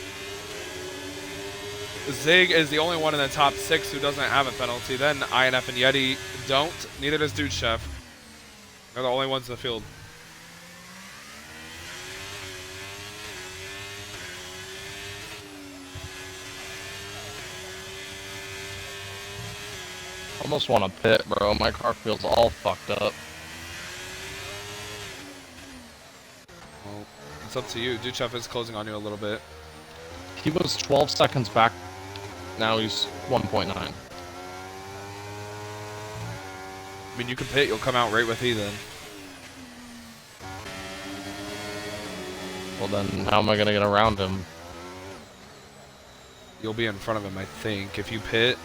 Zig is the only one in the top 6 who doesn't have a penalty. Then INF and Yeti don't. Neither does Dude Chef. They're the only ones in the field. Almost want to pit, bro. My car feels all fucked up. Well, it's up to you. Dude Chef is closing on you a little bit. He was 12 seconds back. Now he's 1.9. I mean, you can pit. You'll come out right with Ethan. Well, then how am I going to get around him? You'll be in front of him, I think. If you pit,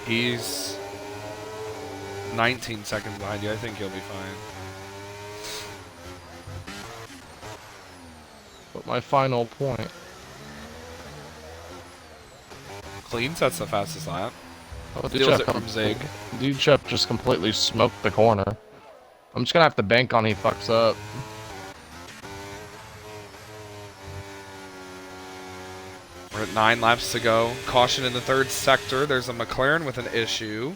he's 19 seconds behind you. I think you'll be fine. But my final point. Clean sets the fastest lap. Oh, Steals it from Zig. Dude Chef just completely smoked the corner. I'm just going to have to bank on he fucks up. We're at 9 laps to go. Caution in the 3rd sector. There's a McLaren with an issue.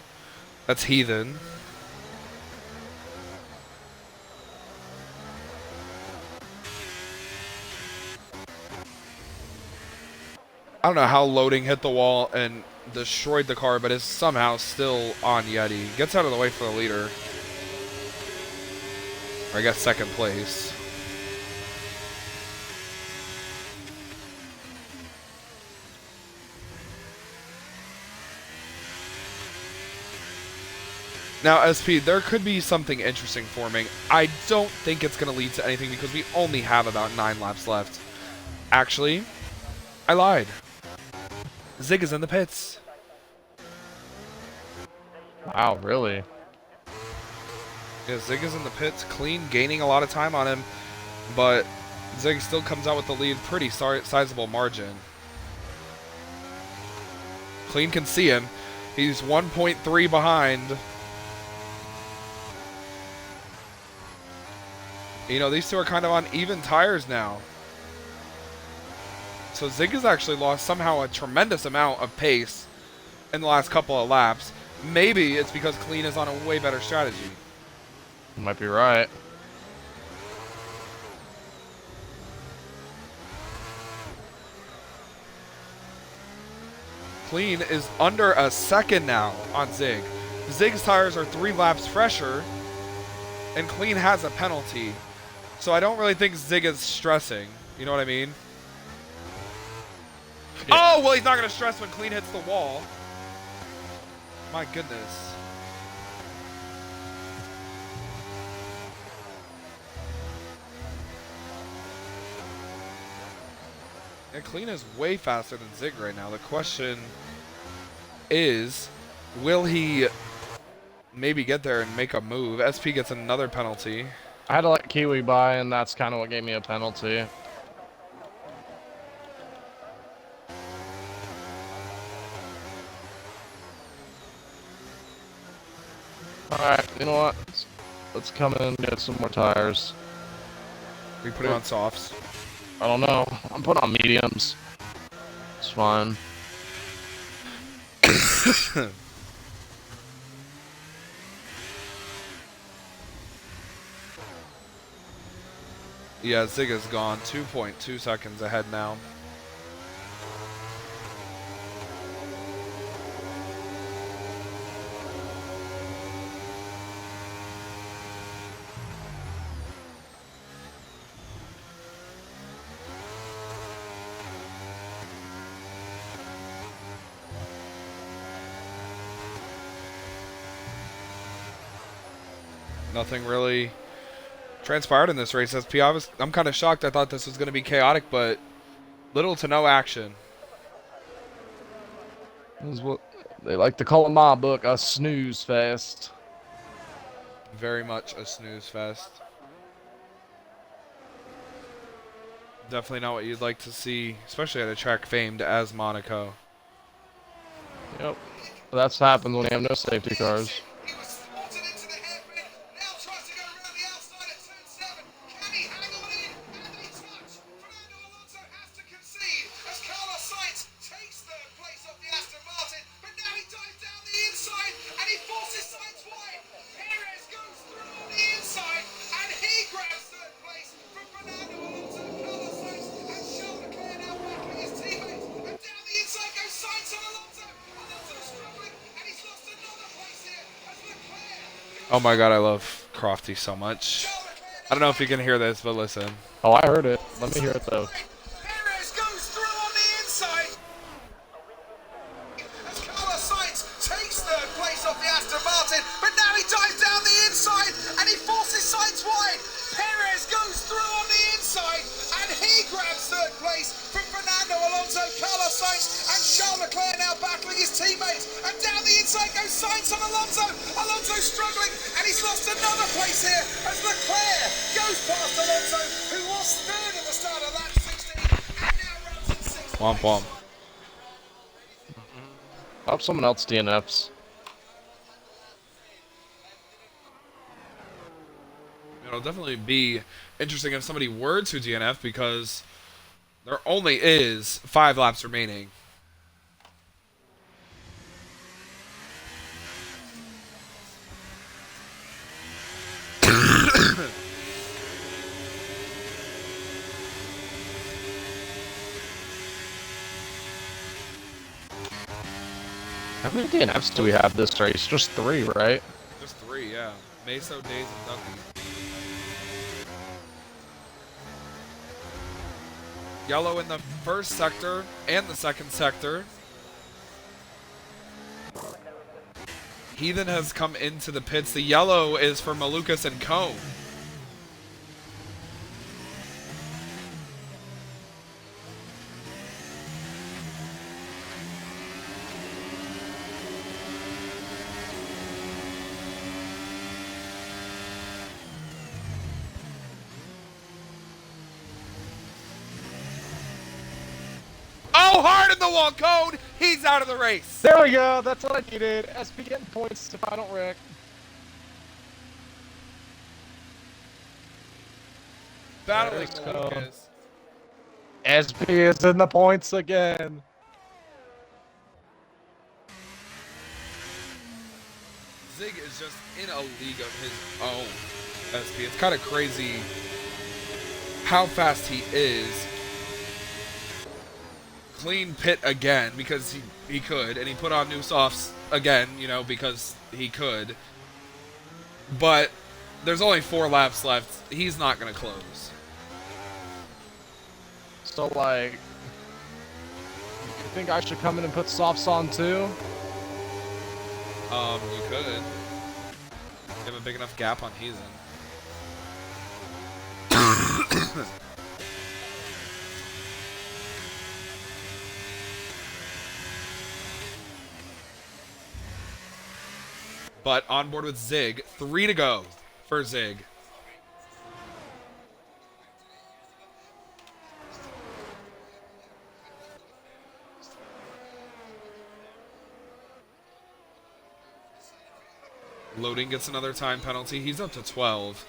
That's Heathen. I don't know how loading hit the wall and destroyed the car, but is somehow still on Yeti. Gets out of the way for the leader. Or I guess 2nd place. Now, SP, there could be something interesting forming. I don't think it's going to lead to anything because we only have about 9 laps left. Actually, I lied. Zig is in the pits. Wow, really? Yeah, Zig is in the pits. Clean, gaining a lot of time on him. But Zig still comes out with the lead. Pretty sizable margin. Clean can see him. He's 1.3 behind. You know, these two are kind of on even tires now. So Zig has actually lost somehow a tremendous amount of pace in the last couple of laps. Maybe it's because Clean is on a way better strategy. You might be right. Clean is under a second now on Zig. Zig's tires are 3 laps fresher, and Clean has a penalty. So I don't really think Zig is stressing. You know what I mean? Yeah. Oh, well, he's not going to stress when Clean hits the wall. My goodness. And Clean is way faster than Zig right now. The question is, will he maybe get there and make a move? SP gets another penalty. I had to let Kiwi by, and that's kind of what gave me a penalty. Alright, you know what? Let's come in and get some more tires. We put it on softs. I don't know. I'm putting on mediums. It's fine. Yeah, Zig is gone. 2.2 seconds ahead now. Nothing really transpired in this race. SP, I'm kind of shocked. I thought this was going to be chaotic, but little to no action. This is what they like to call in my book a snooze fest. Very much a snooze fest. Definitely not what you'd like to see, especially at a track famed as Monaco. Yep. That's happens when you have no safety cars. He was spotted into the hairpin. Now tries to go around the outside at turn 7. Can he hang on in? And they touch. Fernando Alonso has to concede as Carlos Sainz takes third place off the Aston Martin. But now he dives down the inside and he forces Sainz wide. Perez goes through on the inside and he grabs third place from Fernando Alonso, Carlos Sainz, and Charles Leclerc now battling his teammates. And down the inside goes Sainz on Alonso. Alonso struggling and he's lost another place here as Leclerc. Oh my god, I love Crofty so much. I don't know if you can hear this, but listen. Oh, I heard it. Let me hear it though. Perez goes through on the inside as Carlos Sainz takes third place off the Aston Martin, but now he dives down the inside and he forces Sainz wide. Perez goes through on the inside and he grabs third place from Fernando Alonso, Carlos Sainz, and Charles Leclerc now battling his teammates. And down the inside goes Sainz on Alonso. Alonso struggling and he's lost another place here as Leclerc goes past Alonso, who was third at the start of lap 16 and now runs in sixth Womp place. womp. I hope someone else DNFs. It'll definitely be interesting if somebody were to DNF because there only is 5 laps remaining. How many DNFs do we have this race? Just 3, right? Just 3, yeah. Meso, Days, and Dundee. Yellow in the first sector and the second sector. Heathen has come into the pits. The yellow is for Malukas and Cone. Oh, hard in the wall, Cone! He's out of the race. There we go. That's what I needed. SP getting points if I don't wreck. Battling There's Cone. Malukas. SP is in the points again. Zig is just in a league of his own, SP. It's kind of crazy how fast he is. Clean pit again because he could, and he put on new softs again, you know, because he could. But there's only 4 laps left. He's not going to close. So, like, you think I should come in and put softs on too? You could. You have a big enough gap on Heathen. But on board with Zig. 3 to go for Zig. Loading gets another time penalty. He's up to 12.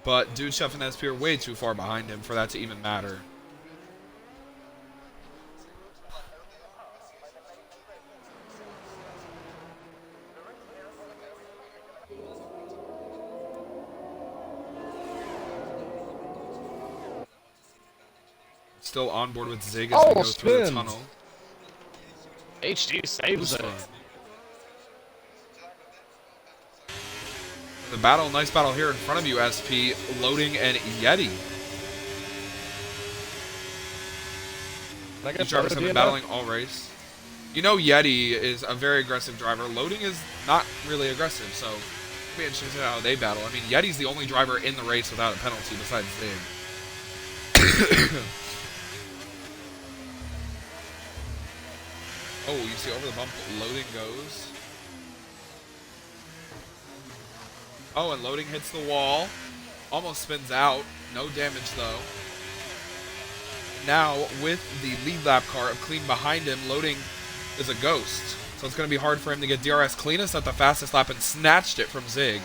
But Dude Chef and SP are way too far behind him for that to even matter. Still on board with Zig as we go through the spins. tunnel. HD saves it. The battle, nice battle here in front of you, SP, Loading and Yeti. These drivers have been battling all race. You know Yeti is a very aggressive driver. Loading is not really aggressive, so it'll be interesting to see how they battle. I mean, Yeti's the only driver in the race without a penalty besides Zig. Oh, you see over the bump, Loading goes. Oh, and Loading hits the wall. Almost spins out. No damage, though. now with the lead lap car of Clean behind him. Loading is a ghost. So it's going to be hard for him to get DRS Cleanest at the fastest lap and snatched it from Zig.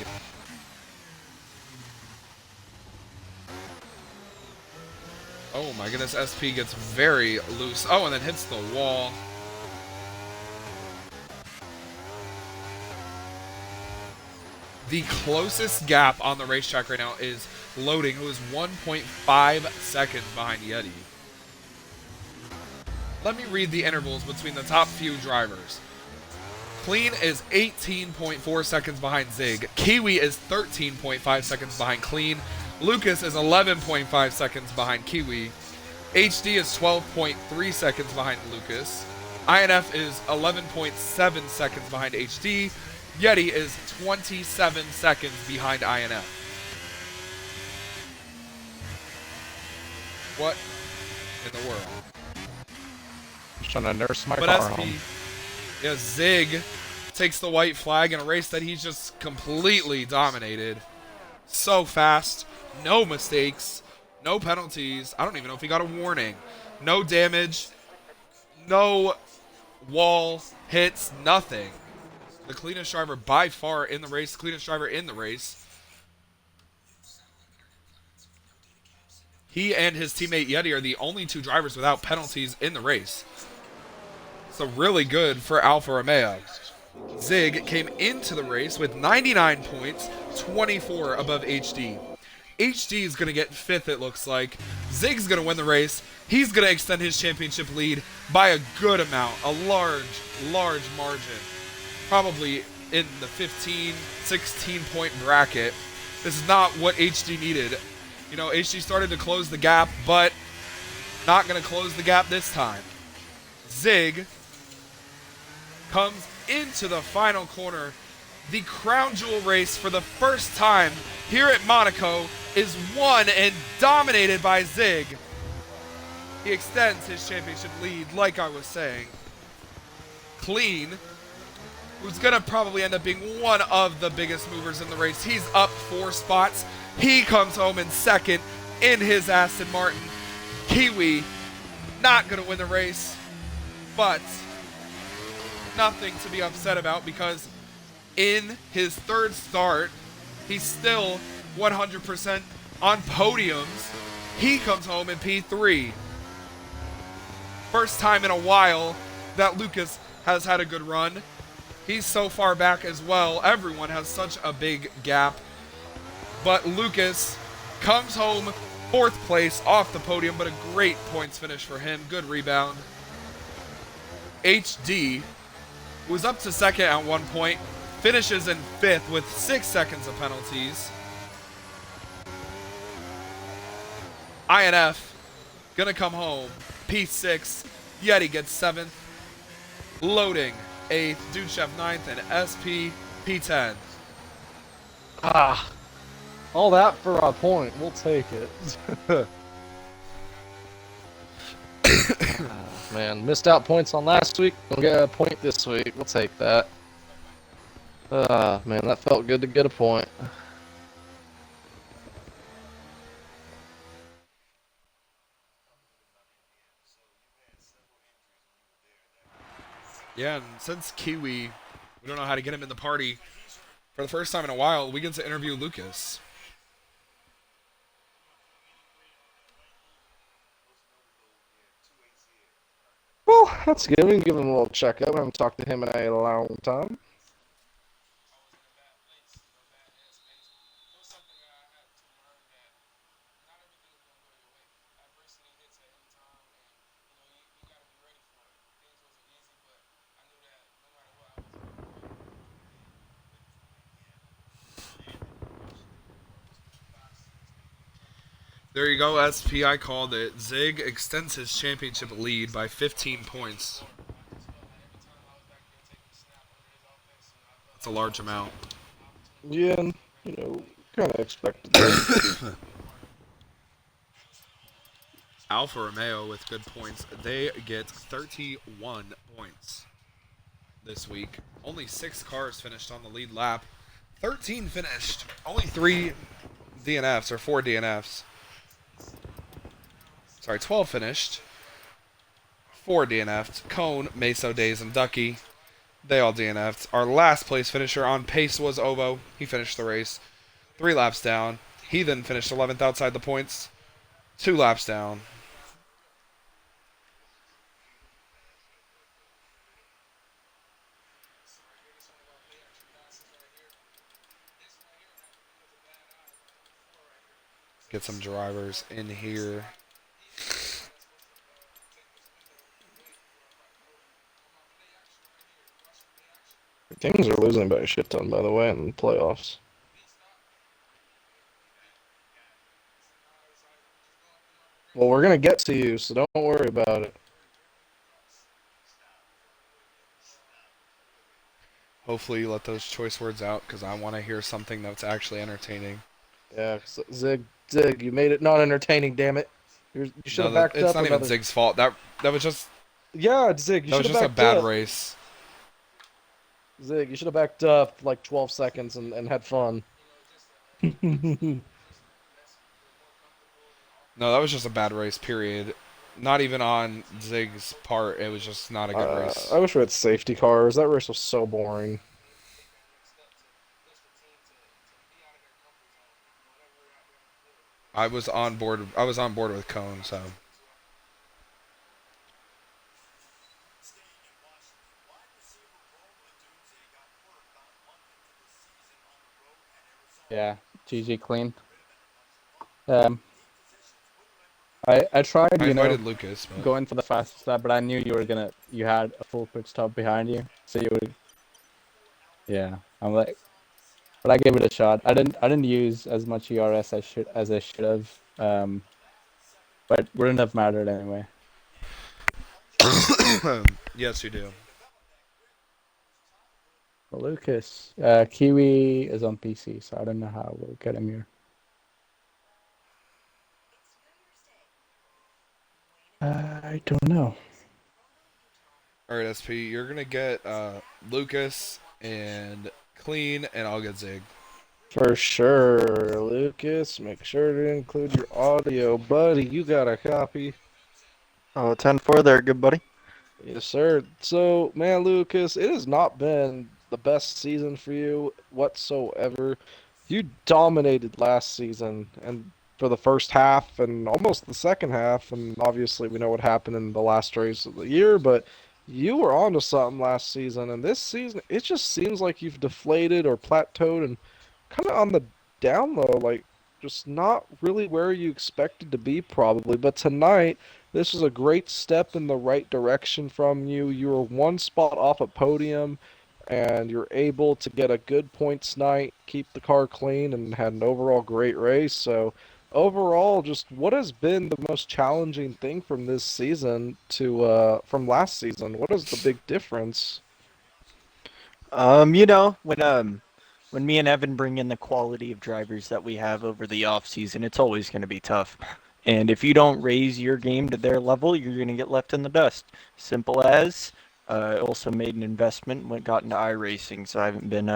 Oh my goodness, SP gets very loose. Oh, and then hits the wall. The closest gap on the racetrack right now is Loading, who is 1.5 seconds behind Yeti. Let me read the intervals between the top few drivers. Clean is 18.4 seconds behind Zig. Kiwi is 13.5 seconds behind Clean. Lucas is 11.5 seconds behind Kiwi. HD is 12.3 seconds behind Lucas. INF is 11.7 seconds behind HD. Yeti is 27 seconds behind INF. What in the world? Just trying to nurse my But car SP, home. yeah, Zig takes the white flag in a race that he's just completely dominated. So fast, no mistakes, no penalties. I don't even know if he got a warning. No damage, no wall hits, nothing. The cleanest driver by far in the race, cleanest driver in the race. He and his teammate Yeti are the only two drivers without penalties in the race. So really good for Alfa Romeo. Zig came into the race with 99 points, 24 above HD. HD is going to get 5th, it looks like. Zig's going to win the race. He's going to extend his championship lead by a good amount, a large margin. Probably in the 15, 16 point bracket. This is not what HD needed. You know, HD started to close the gap, but not going to close the gap this time. Zig comes into the final corner. The crown jewel race for the first time here at Monaco is won and dominated by Zig. He extends his championship lead, like I was saying. Clean, who's going to probably end up being one of the biggest movers in the race. He's up 4 spots. He comes home in second in his Aston Martin. Kiwi, not going to win the race, but nothing to be upset about because in his 3rd start, he's still 100% on podiums. He comes home in P3. First time in a while that Lucas has had a good run. He's so far back as well. Everyone has such a big gap. But Lucas comes home 4th place off the podium, but a great points finish for him. Good rebound. HD was up to 2nd at one point, finishes in 5th with 6 seconds of penalties. INF gonna come home P6. Yeti gets 7th. Loading 8th. Dudechev 9th, and SP P10. All that for a point. We'll take it. Man, missed out points on last week. We'll get a point this week. We'll take that. Man, that felt good to get a point. Yeah, and since Kiwi, we don't know how to get him in the party. For the first time in a while, we get to interview Lucas. Well, that's good. We can give him a little checkup. I haven't talked to him in a long time. There you go, SP. I called it. Zig extends his championship lead by 15 points. That's a large amount. Yeah, kind of expected that. Alfa Romeo with good points. They get 31 points this week. Only 6 cars finished on the lead lap. 13 finished. Only 3 DNFs or 4 DNFs. Sorry, 12 finished. 4 DNF'd. Cone, Meso, Days, and Ducky. They all DNF'd. Our last place finisher on pace was Ovo. He finished the race. 3 laps down. He then finished 11th outside the points. 2 laps down. Get some drivers in here. Teams are losing by a shit ton, by the way, in the playoffs. Well, we're gonna get to you, so don't worry about it. Hopefully you let those choice words out because I want to hear something that's actually entertaining. Yeah, Zig, you made it not entertaining. Damn it! You should have No, backed it's up not even another. Zig's fault. That was just Yeah, Zig, you that was should have just a backed bad up. race. Zig, you should have backed up like 12 seconds and had fun. No, that was just a bad race. Period. Not even on Zig's part. It was just not a good race. I wish we had safety cars. That race was so boring. I was on board. I was on board with Cone. So Yeah, GG clean. Um, I tried, I invited Lucas. But going for the fastest lap, but I knew you had a full pit stop behind you, so you would. Yeah, I'm like, but I gave it a shot. I didn't use as much ERS as I should have. But wouldn't have mattered anyway. yes, you do. Well, Lucas, Kiwi is on PC, so I don't know how we'll get him here. I don't know. All right, SP. You're gonna get Lucas and Clean, and I'll get Zig. For sure, Lucas. Make sure to include your audio, buddy. You got a copy. Oh, 10-4 there, good buddy. Yes, sir. So, man, Lucas, it has not been the best season for you whatsoever. You dominated last season and for the first half and almost the second half, and obviously we know what happened in the last race of the year, but you were onto something last season, and this season it just seems like you've deflated or plateaued and kind of on the down low, like just not really where you expected to be probably. But tonight this is a great step in the right direction from you. You were one spot off a podium, and you're able to get a good points night, keep the car clean, and had an overall great race. So, overall, just what has been the most challenging thing from this season to from last season? What is the big difference? When me and Evan bring in the quality of drivers that we have over the off season, it's always going to be tough. And if you don't raise your game to their level, you're going to get left in the dust. Simple as. Also made an investment, got into iRacing, so I haven't been,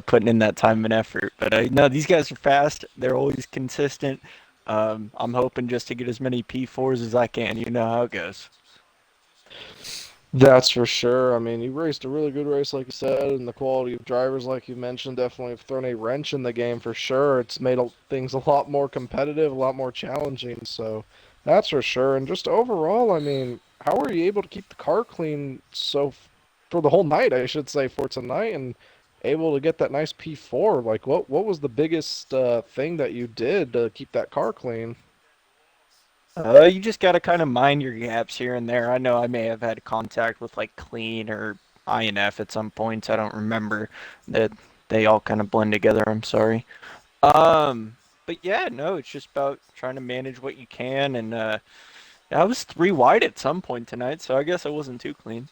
putting in that time and effort. But no, these guys are fast. They're always consistent. I'm hoping just to get as many P4s as I can. You know how it goes. That's for sure. I mean, you raced a really good race, like you said, and the quality of drivers, like you mentioned, definitely have thrown a wrench in the game for sure. It's made things a lot more competitive, a lot more challenging. So that's for sure. And just overall, I mean, how were you able to keep the car clean for the whole night, I should say, for tonight, and able to get that nice P4? Like, what was the biggest thing that you did to keep that car clean? You just gotta kind of mind your gaps here and there. I know I may have had contact with like Clean or INF at some points. I don't remember that they all kind of blend together. I'm sorry. But yeah, no, it's just about trying to manage what you can. And I was 3 wide at some point tonight, so I guess I wasn't too clean.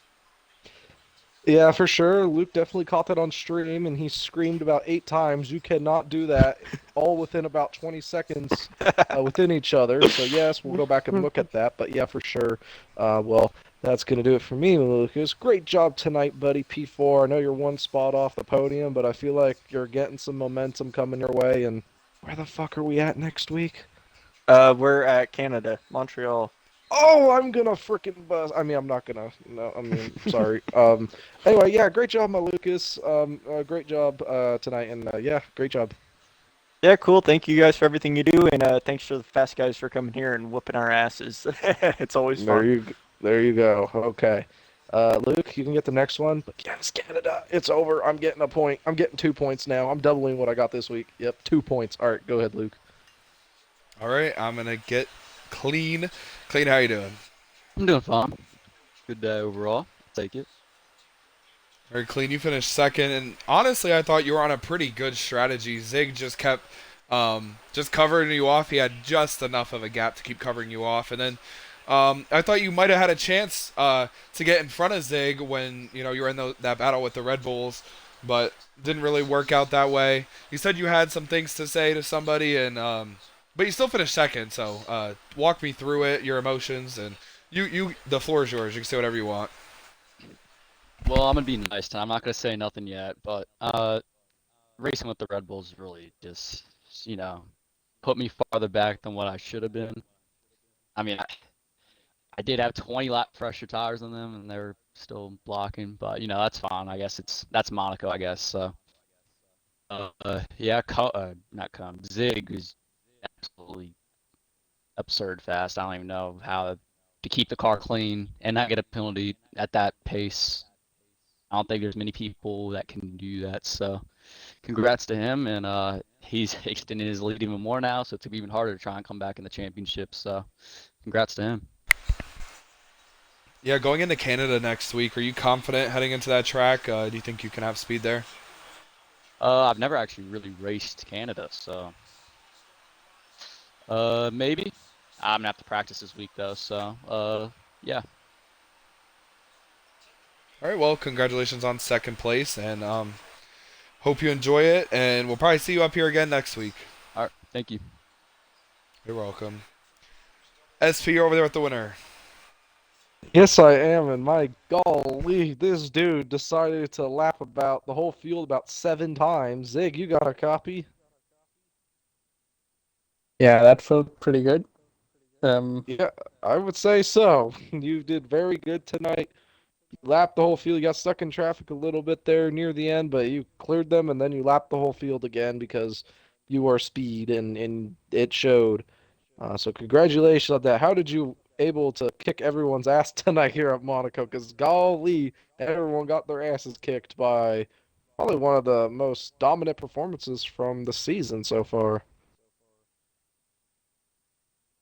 Yeah, for sure. Luke definitely caught that on stream, and he screamed about 8 times, "You cannot do that!" all within about 20 seconds within each other. So yes, we'll go back and look at that. But yeah, for sure. Well, that's gonna do it for me, Lucas. Great job tonight, buddy. P4. I know you're one spot off the podium, but I feel like you're getting some momentum coming your way. And where the fuck are we at next week? We're at Canada, Montreal. Oh, I'm gonna freaking buzz. I mean, I'm not gonna. No, I mean, sorry. Anyway, yeah, great job, my Lucas. Great job tonight, and yeah, great job. Yeah, cool. Thank you guys for everything you do, and thanks for the fast guys for coming here and whooping our asses. It's always fun. There you go. Okay. Luke, you can get the next one. But yes, Canada, it's over. I'm getting a point. I'm getting 2 points now. I'm doubling what I got this week. Yep, 2 points. All right, go ahead, Luke. All right, I'm gonna get clean. Clean, how you doing? I'm doing fine. Good day overall. Take it. Very clean. You finished second, and honestly, I thought you were on a pretty good strategy. Zig just kept just covering you off. He had just enough of a gap to keep covering you off, and then I thought you might have had a chance to get in front of Zig when you know you were in that battle with the Red Bulls, but didn't really work out that way. You said you had some things to say to somebody, and but you still finished second. So walk me through it, your emotions, and the floor is yours. You can say whatever you want. Well, I'm gonna be nice tonight. I'm not gonna say nothing yet, but racing with the Red Bulls really just, you know, put me farther back than what I should have been. I mean, I did have 20 lap pressure tires on them, and they were still blocking, but you know that's fine. I guess that's Monaco, I guess. So, yeah, not come. Zig was absolutely absurd fast. I don't even know how to keep the car clean and not get a penalty at that pace. I don't think there's many people that can do that. So congrats to him, and he's extending his lead even more now. So it's gonna be even harder to try and come back in the championship. So congrats to him. Yeah, going into Canada next week, are you confident heading into that track? Do you think you can have speed there? I've never actually really raced Canada, so maybe. I'm gonna have to practice this week though. So yeah. All right, well, congratulations on second place, and hope you enjoy it, and we'll probably see you up here again next week. All right. Thank you. You're welcome. SP, you're over there with the winner. Yes, I am, and my golly, this dude decided to lap about the whole field about 7 times. Zig, you got a copy? Yeah, that felt pretty good. Um, Yeah, I would say so. You did very good tonight. You lapped the whole field. You got stuck in traffic a little bit there near the end, but you cleared them, and then you lapped the whole field again because you are speed, and it showed. So congratulations on that. How did you able to kick everyone's ass tonight here at Monaco? Because golly, everyone got their asses kicked by probably one of the most dominant performances from the season so far.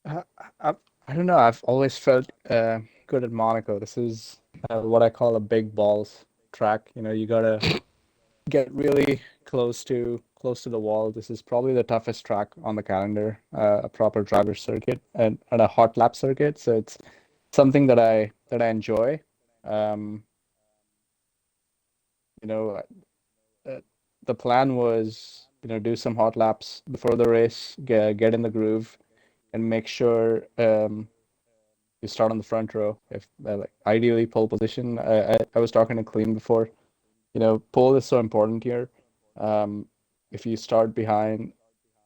I, I, I don't know. I've always felt good at Monaco. This is what I call a big balls track. You know, you gotta get really close to the wall. This is probably the toughest track on the calendar, a proper driver circuit and a hot lap circuit. So it's something that I enjoy. Um, you know, uh, the plan was, do some hot laps before the race, get in the groove, and make sure you start on the front row. If like ideally pole position. I was talking to Clean before. Pole is so important here. Um, if you start behind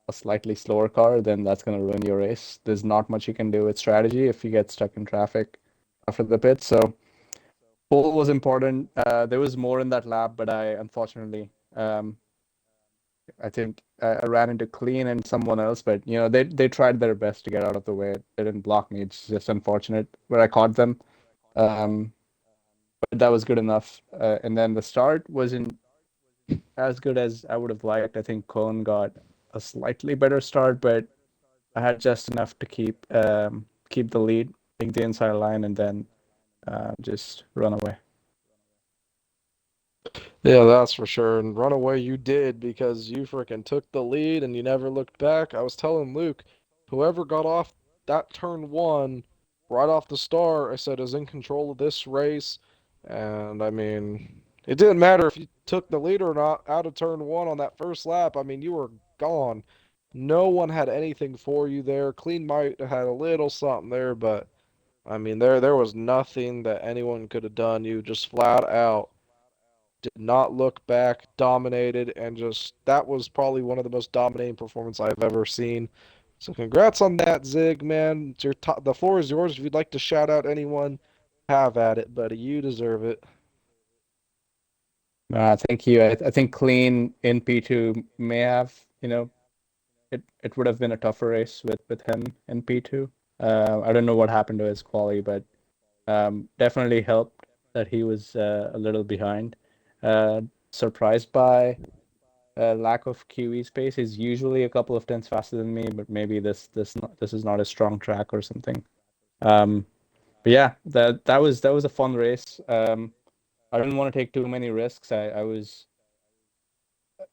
a slightly slower car, then that's going to ruin your race. There's not much you can do with strategy if you get stuck in traffic after the pit. So pole was important. There was more in that lap, but I think I ran into Clean and someone else, but they tried their best to get out of the way. They didn't block me. It's just unfortunate where I caught them. Um, but that was good enough. And then the start wasn't as good as I would have liked. I think Cohn got a slightly better start, but I had just enough to keep the lead, take the inside line, and then just run away. Yeah, that's for sure. And run away you did because you freaking took the lead and you never looked back. I was telling Luke, whoever got off that turn one right off the start, I said is in control of this race. And I mean, it didn't matter if you took the lead or not out of turn one on that first lap. I mean, you were gone. No one had anything for you there. Clean might have had a little something there, but I mean, there was nothing that anyone could have done. You just flat out did not look back, dominated, and just that was probably one of the most dominating performances I've ever seen. So congrats on that, Zig, man. It's the floor is yours. If you'd like to shout out anyone, have at it, buddy. You deserve it. Thank you. I think clean in P2 may have, it would have been a tougher race with him in P2. I don't know what happened to his quali, but definitely helped that he was a little behind. Uh, Surprised by lack of QE space. He's usually a couple of tenths faster than me, but maybe this is not a strong track or something. Um, but yeah, that was a fun race. I didn't want to take too many risks. I was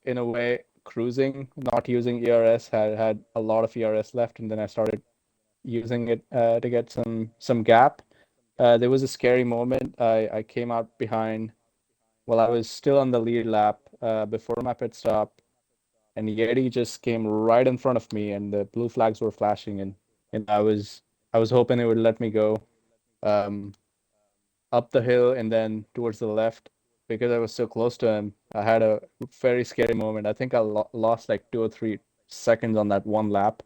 in a way cruising, not using ERS. Had a lot of ERS left, and then I started using it to get some gap. There was a scary moment. I came out behind. Well, I was still on the lead lap before my pit stop, and Yeti just came right in front of me, and the blue flags were flashing, and I was hoping it would let me go um, up the hill and then towards the left because I was so close to him. I had a very scary moment. I think I lost like 2 or 3 seconds on that one lap,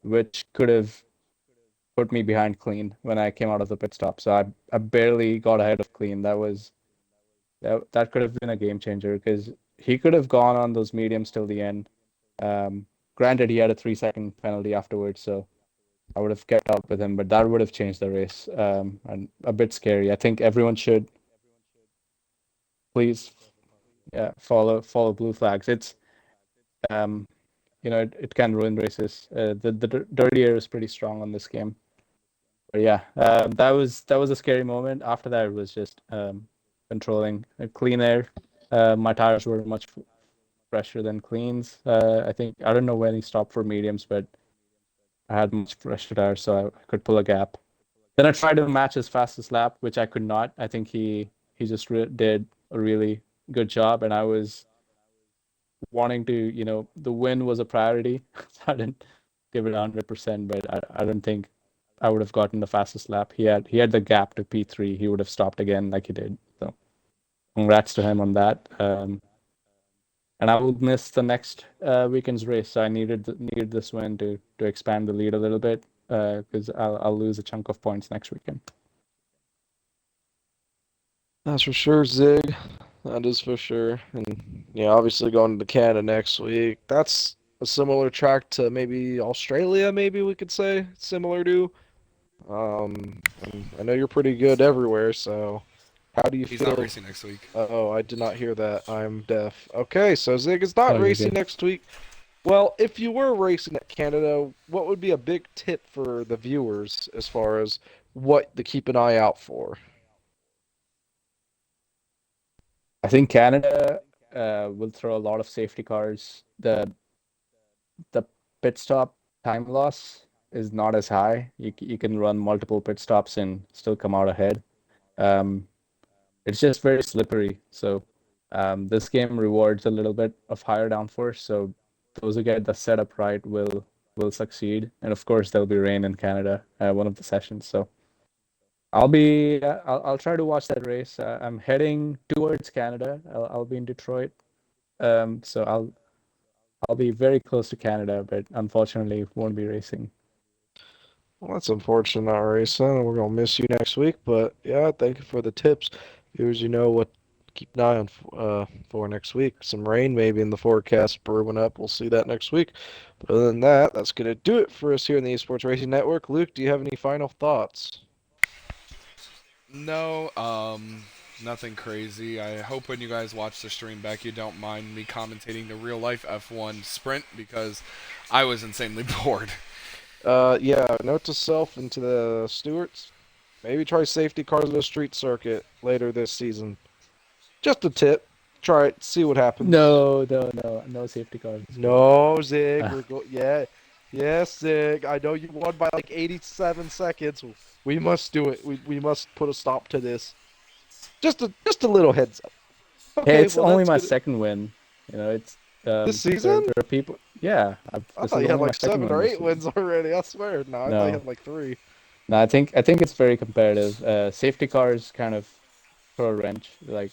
which could have put me behind clean when I came out of the pit stop. So I barely got ahead of clean. That could have been a game changer because he could have gone on those mediums till the end. Granted, he had a 3-second penalty afterwards, so I would have kept up with him, but that would have changed the race. And a bit scary. I think everyone should please, yeah, follow blue flags. It's um, it can ruin races. The dirty air is pretty strong on this game. But yeah, that was a scary moment. After that, it was just controlling clean air. My tires were much fresher than cleans. I don't know when he stopped for mediums, but I had much fresher tires, so I could pull a gap. Then I tried to match his fastest lap, which I could not. I think he just did a really good job, and I was wanting to, the win was a priority. So I didn't give it 100%, but I don't think I would have gotten the fastest lap. He had the gap to P3. He would have stopped again like he did. So congrats to him on that. And I will miss the next weekend's race. So I needed this win to expand the lead a little bit because I'll lose a chunk of points next weekend. That's for sure, Zig. That is for sure. And yeah, obviously going to Canada next week. That's a similar track to maybe Australia, maybe we could say, similar to. And I know you're pretty good everywhere, so how do you He's feel? not racing next week. Oh, I did not hear that. I'm deaf. Okay, so Zig is not Oh, you're racing good. next week. Well, if you were racing at Canada, what would be a big tip for the viewers as far as what to keep an eye out for? I think Canada will throw a lot of safety cars. The pit stop time loss is not as high. You can run multiple pit stops and still come out ahead. Um, it's just very slippery. So this game rewards a little bit of higher downforce. So those who get the setup right will succeed. And of course, there'll be rain in Canada, one of the sessions. So I'll try to watch that race. I'm heading towards Canada. I'll be in Detroit. So I'll be very close to Canada, but unfortunately won't be racing. Well, that's unfortunate not racing. We're gonna miss you next week, but yeah, thank you for the tips. Viewers, you know what to keep an eye on for next week. Some rain maybe in the forecast brewing up. We'll see that next week. But other than that, that's gonna do it for us here in the Esports Racing Network. Luke, do you have any final thoughts? No, nothing crazy. I hope when you guys watch the stream back, you don't mind me commentating the real life F1 sprint because I was insanely bored. Yeah, note to self and to the stewards. Maybe try safety cars in the street circuit later this season. Just a tip. Try it, see what happens. No safety cars this week. No, Zig, we're go. Yeah, yes, Zig. I know you won by like 87 seconds. We must do it. We must put a stop to this. Just a little heads up. Hey, Okay, it's well only that's my good. second win. It's This there season? are people. Yeah, I this thought is you had only my like second seven win or this eight season. wins already. I swear. No, I thought you No, had like three. no, I think it's very competitive. Safety cars kind of throw a wrench. Like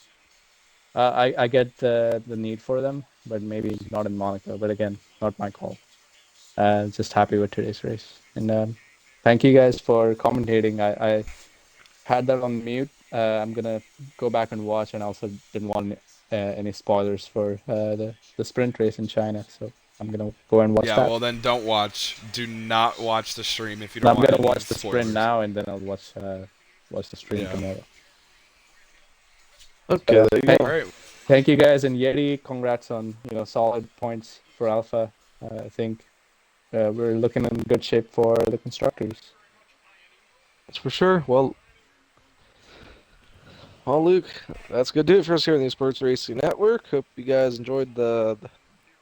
I get the need for them, but maybe not in Monaco. But again, not my call. Just happy with today's race. And thank you guys for commentating. I had that on mute. I'm gonna go back and watch, and also didn't want any spoilers for the sprint race in China. So I'm gonna go and watch Yeah, that. well then don't watch. Do not watch the stream if you And don't I'm want gonna any watch the sprint spoilers. now, and then I'll watch the stream Yeah. tomorrow. Okay, Yeah. there you Hey, go. All right. thank you guys, and Yeti, congrats on solid points for Alpha. I think we're looking in good shape for the constructors. That's for sure. Well, Luke, that's gonna do it for us here on the Sports Racing Network. Hope you guys enjoyed the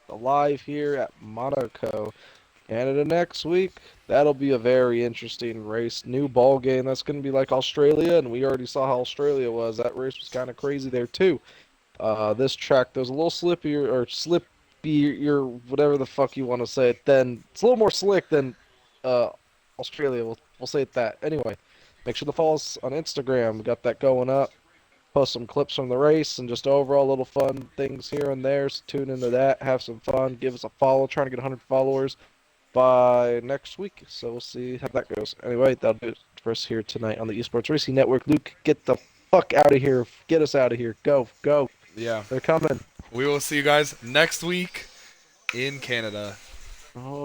live here at Monaco, Canada next week. That'll be a very interesting race. New ball game. That's gonna be like Australia, and we already saw how Australia was. That race was kind of crazy there too. This track, there's a little slippier or slippier, whatever the fuck you want to say it. Then it's a little more slick than uh, Australia. We'll say it that. Anyway, make sure to follow us on Instagram. We got that going up. Post some clips from the race and just overall little fun things here and there. So tune into that. Have some fun. Give us a follow. Trying to get 100 followers by next week. So we'll see how that goes. Anyway, that'll do it for us here tonight on the Esports Racing Network. Luke, get the fuck out of here. Get us out of here. Go, go. Yeah. They're coming. We will see you guys next week in Canada. Oh.